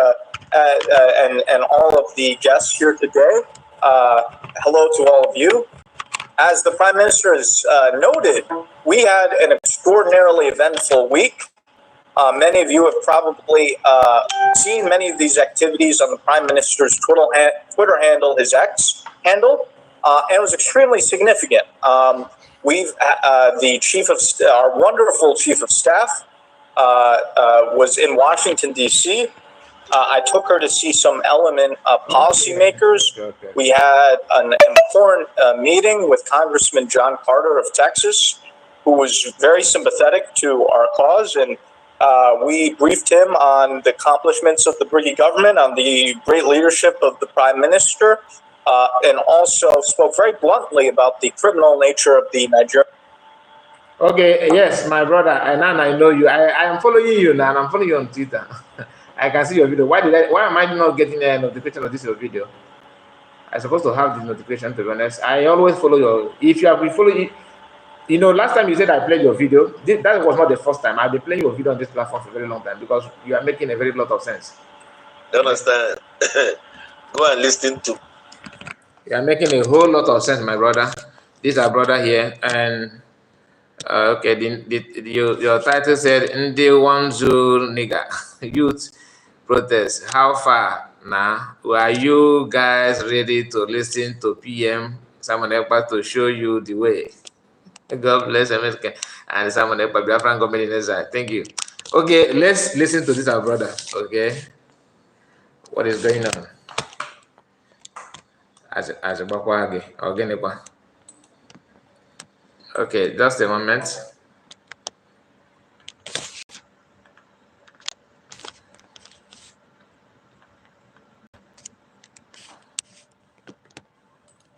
and all of the guests here today. Hello to all of you. As the Prime Minister has noted, we had an extraordinarily eventful week. Many of you have probably seen many of these activities on the Prime Minister's Twitter handle, his X handle, and it was extremely significant. The chief of our wonderful chief of staff was in Washington, D.C. I took her to see some element policymakers. We had an important meeting with Congressman John Carter of Texas, who was very sympathetic to our cause, and we briefed him on the accomplishments of the Briggy government, on the great leadership of the Prime Minister, and also spoke very bluntly about the criminal nature of the Nigerian. Okay, yes, my brother, and now I know you. I am following you now, and I'm following you on Twitter. I can see your video. Why am I not getting a notification of this your video? I'm supposed to have this notification, to be honest. I always follow your. If you have been following, last time you said I played your video. That was not the first time. I've been playing your video on this platform for a very long time, because you are making a very lot of sense. You understand? Go and listen to. You are making a whole lot of sense, my brother. This is our brother here, and okay. Your title said "Ndi Wanzu Nigga Youth Protest." How far? Now, are you guys ready to listen to PM Simon Ekpa to show you the way? God bless America and Simon Ekpa, Biafra government in Israel. Thank you. Okay, let's listen to this, our brother. Okay, what is going on? As a bakwage, okay, just a moment.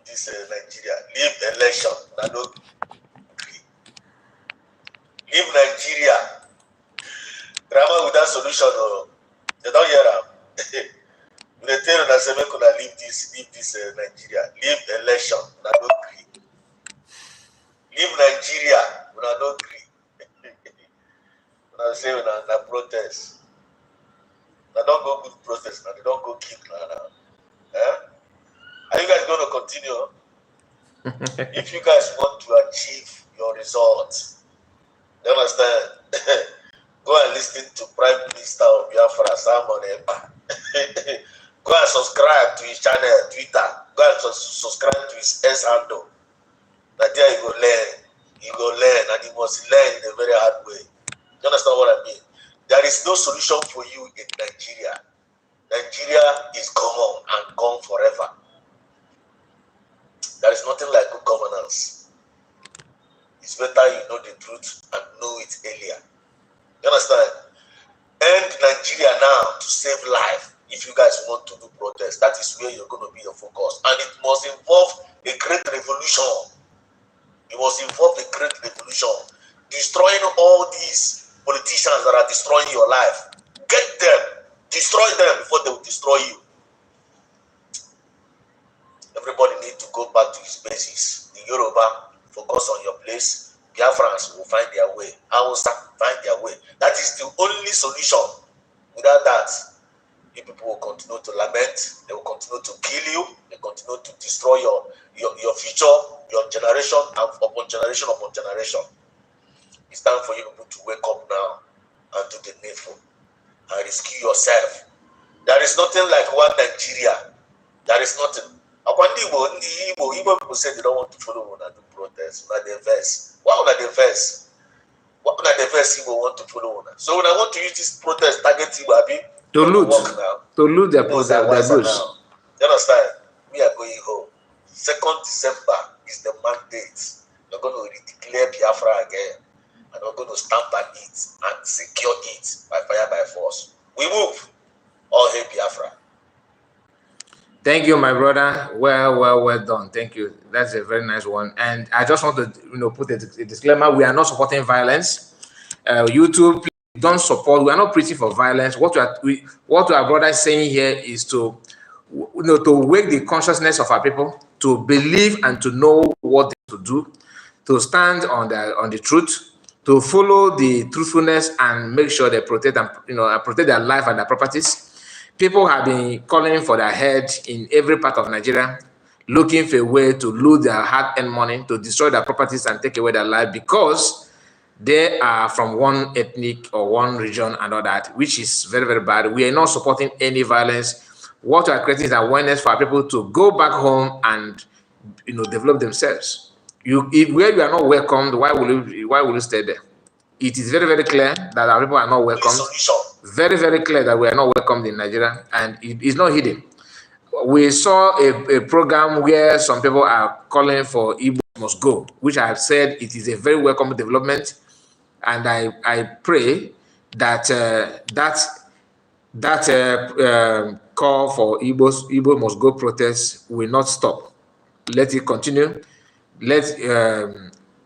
This Nigeria, leave election. I don't agree. Leave Nigeria. Drama without solution. Oh, they don't hear them. They tell us we could leave this Nigeria. Leave election. I don't agree. Leave Nigeria. I don't agree. When I say when I protest, I don't go good protest. Now they don't go kick now. Eh? Are you guys going to continue? If you guys want to achieve your results, you understand? Go and listen to Prime Minister of Biafra, Simon Ekpa. Go and subscribe to his channel, Twitter. Go and subscribe to his S handle. That there you go learn. You go learn, and you must learn in a very hard way. You understand what I mean? There is no solution for you in Nigeria. Nigeria is gone and gone forever. There is nothing like good governance. It's better you know the truth and know it earlier. You understand? End Nigeria now to save life. If you guys want to do protest, that is where you're going to be your focus. And it must involve a great revolution. It must involve a great revolution. Destroying all these politicians that are destroying your life. Get them. Destroy them before they will destroy you. Everybody needs to go back to his bases. The Yoruba, focus on your place. Biafrans will find their way. Hausa find their way. That is the only solution. Without that, you people will continue to lament. They will continue to kill you. They continue to destroy your future, your generation, upon generation upon generation. It's time for you people to wake up now and do the needful and rescue yourself. There is nothing like one Nigeria. There is nothing. Igbo people say they don't want to follow when I do protest. When they verse. Why would they verse? What would they verse Igbo want to follow? So when I want to use this protest target Igbo, to loot their goods. You understand? We are going home. 2nd December is the mandate. We're going to declare Biafra again. And we're going to stamp on it and secure it by fire, by force. We move. All hail Biafra. Thank you, my brother. Well done. Thank you. That's a very nice one. And I just want to, put a disclaimer: we are not supporting violence. YouTube, please don't support. We are not preaching for violence. What our brother is saying here is to, to wake the consciousness of our people to believe and to know what they to do, to stand on the truth, to follow the truthfulness and make sure they protect and protect their life and their properties. People have been calling for their head in every part of Nigeria, looking for a way to loot their hard-earned money, to destroy their properties and take away their life because they are from one ethnic or one region and all that, which is very, very bad. We are not supporting any violence. What we are creating is awareness for people to go back home and develop themselves. Where you are not welcomed, why will you stay there? It is very, very clear that our people are not welcomed. Very, very clear that we are not welcomed in Nigeria, and it is not hidden. We saw a program where some people are calling for Igbo must go, which I have said it is a very welcome development, and I pray that call for Igbo must go protest will not stop. Let it continue. Let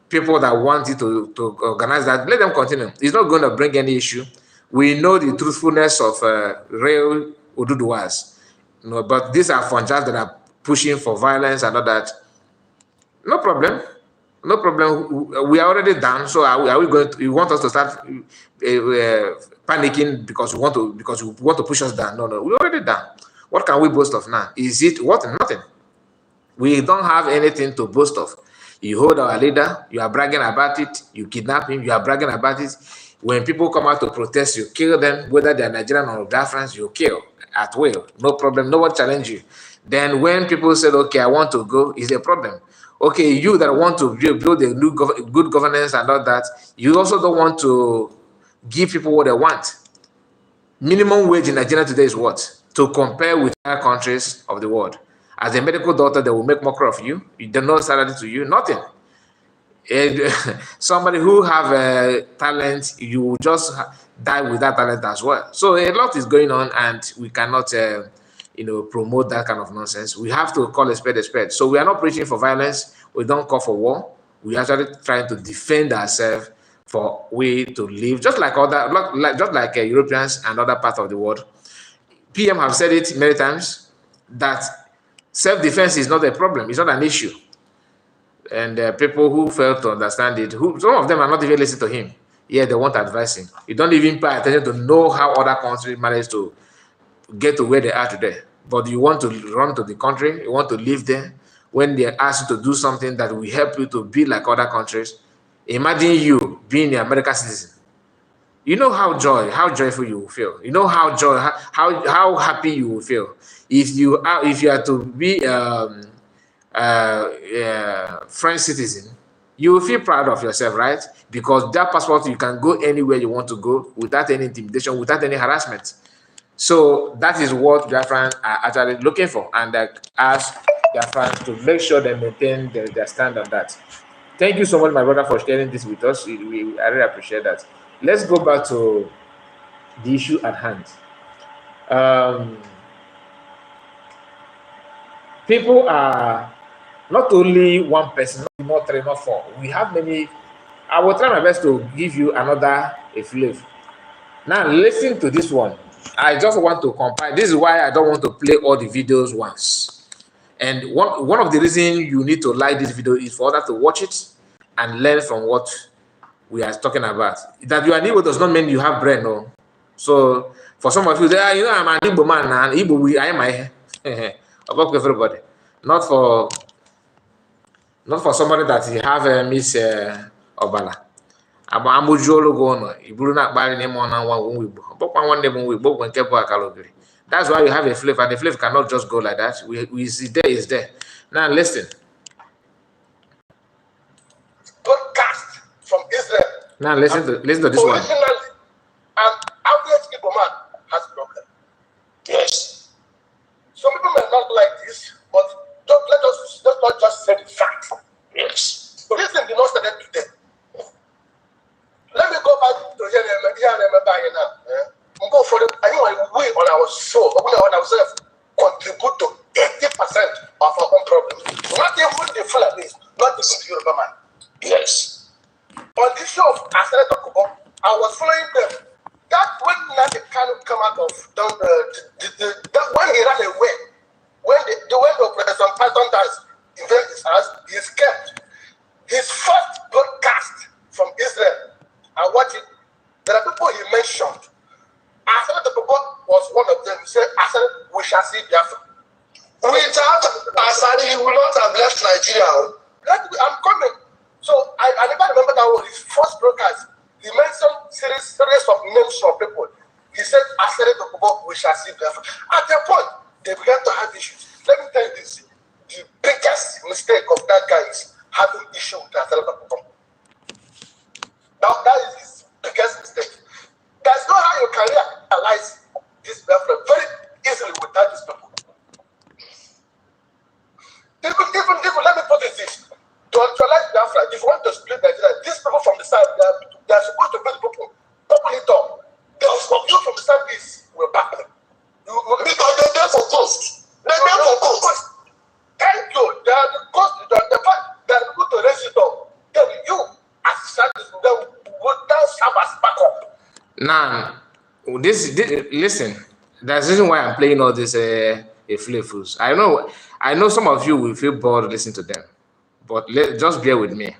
people that want it to organize that, let them continue. It's not going to bring any issue. We know the truthfulness of real Oduduwas, but these are funjas that are pushing for violence and all that. No problem. No problem. We are already done. So are we going to? You want us to start panicking because you want to push us down? No, we're already done. What can we boast of now? Is it what? Nothing. We don't have anything to boast of. You hold our leader, you are bragging about it. You kidnap him, you are bragging about it. When people come out to protest, you kill them, whether they're Nigerian or Biafrans, you kill at will, no problem, no one challenge you. Then when people said, okay, I want to go, is a problem. Okay, you that want to build a new good governance and all that, you also don't want to give people what they want. Minimum wage in Nigeria today is what? To compare with other countries of the world. As a medical doctor, they will make mockery of you. They no salary to you, nothing. Somebody who have a talent, you will just die with that talent as well. So a lot is going on, and we cannot, promote that kind of nonsense. We have to call a spade a spade. So we are not preaching for violence. We don't call for war. We are actually trying to defend ourselves for we to live, just like Europeans and other parts of the world. PM have said it many times that self-defense is not a problem. It's not an issue. And people who fail to understand it, some of them are not even listening to him. Yeah, they want advice him. You don't even pay attention to know how other countries manage to get to where they are today. But you want to run to the country, you want to live there. When they ask you to do something that will help you to be like other countries, imagine you being an American citizen. You know how joyful you will feel. You know how happy you will feel if you are to be French citizen. You will feel proud of yourself, right? Because that passport, you can go anywhere you want to go without any intimidation, without any harassment. So that is what Biafrans are actually looking for, and ask Biafrans to make sure they maintain their stand on that. Thank you so much, my brother, for sharing this with us. I really appreciate that. Let's go back to the issue at hand. People are not only one person, not three, not four. We have many. I will try my best to give you another Efulefus. Now, listen to this one. I just want to compile. This is why I don't want to play all the videos once. And one of the reasons you need to like this video is for others to watch it and learn from what we are talking about. That you are Igbo does not mean you have brain, no. So for some of you, I'm an Igbo man, and Igbo, I am my about everybody. Not for somebody that you have Miss Obala. That's why you have a flavor, and the flavor cannot just go like that. We see there is there. Now listen. Broadcast from Israel. Now listen to this one. Originally, an average Igbo man has a problem. Yes. Some people may not like this, but let's not just say the fact. Yes. The reason did not start today. Let me go back to here now. Go for the we on our show, on ourselves, contribute to 80% of our own problems. Not even the Fulani, not even the Yoruba man. Yes. On this show of Aseret Okubo, I was following them. That when Nadi Kanu come out of when he ran away, when the Python dies, invade his house, he escaped. His first broadcast from Israel, I watched it. There are people he mentioned. Aseret Okubo was one of them. He said, Aseret, we shall see Biafra. Without Aseret, he will not have left Nigeria. I'm coming. So I never remember that was his first broadcast. He mentioned series of names from people. He said, Aseret Okubo, we shall see Biafra. At that point, they began to have issues. Let me tell you this. The biggest mistake of that guy is having issue with Aseret Okubo. Now, that is his biggest mistake. There's no how you can realize this Biafra very easily without these people. Even let me put it this. To actualize Biafra, if you want to split Nigeria, these people from the south, they are supposed to be the people it up. You from the southeast will back them. Because they're there for cost. They're there for cost. Thank you. They are the cost. The fact that they put to raise it up. Then you, as southeast, they will now serve as backup. Now, listen. That's the reason why I'm playing all this Efulefus. I know some of you will feel bored listening to them, but just bear with me.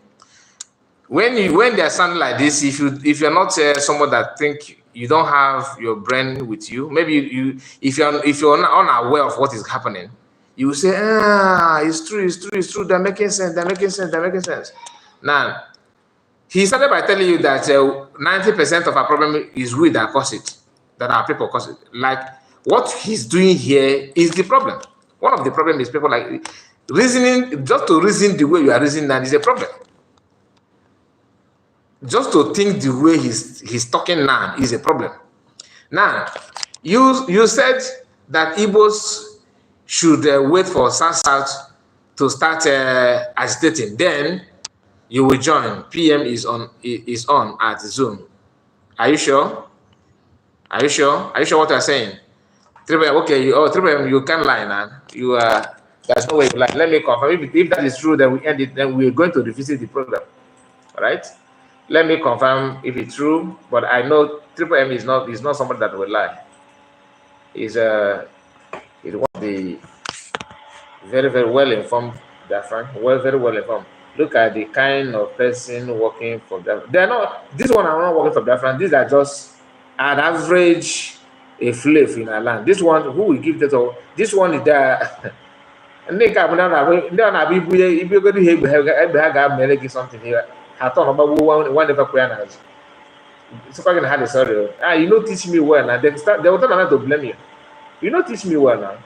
When they're sounding like this, if you're not someone that think you don't have your brain with you, maybe if you're not unaware of what is happening, you will say, it's true. They're making sense. Now, He started by telling you that 90% of our problem is we that cause it, that our people cause it. Like what he's doing here is the problem. One of the problems is people like reasoning, just to reason the way you are reasoning now is a problem. Just to think the way he's talking now is a problem. Now, you said that Igbos should wait for South to start agitating. Then you will join. PM is on at Zoom. Are you sure? Are you sure? Are you sure what I'm saying? Okay, you can't lie now. You are. There's no way you lie. Let me confirm. If that is true, then we end it. Then we're going to revisit the program. All right. Let me confirm if it's true. But I know M is not somebody that will lie. He's one of the very, very well informed Biafran. Very well informed. Look at the kind of person working for Biafra. They're not. This one are not working for Biafra. These are just an average Efulefus in our land. This one, who will give that? This one is there. If you're going to have something here, I thought about one never queerness. So I can have a sorry. You know, teach me well now. They will not to blame you. You know, teach me well now.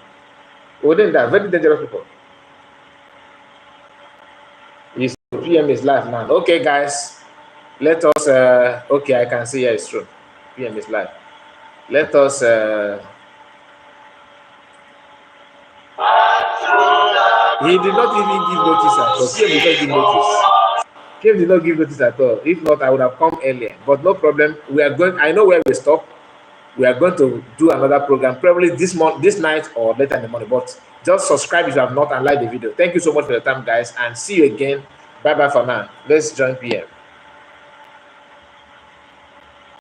Wouldn't that very dangerous people? His PM is live now. Okay, guys, let us. Okay, I can see. Yeah, it's true. PM is live. Let us. He did not even give notice at all. PM did not give notice. PM did not give notice at all. If not, I would have come earlier. But no problem. We are going. I know where we stop. We are going to do another program probably this night or later in the morning. But just subscribe if you have not and like the video. Thank you so much for your time, guys, and see you again. Bye bye for now. Let's join PM.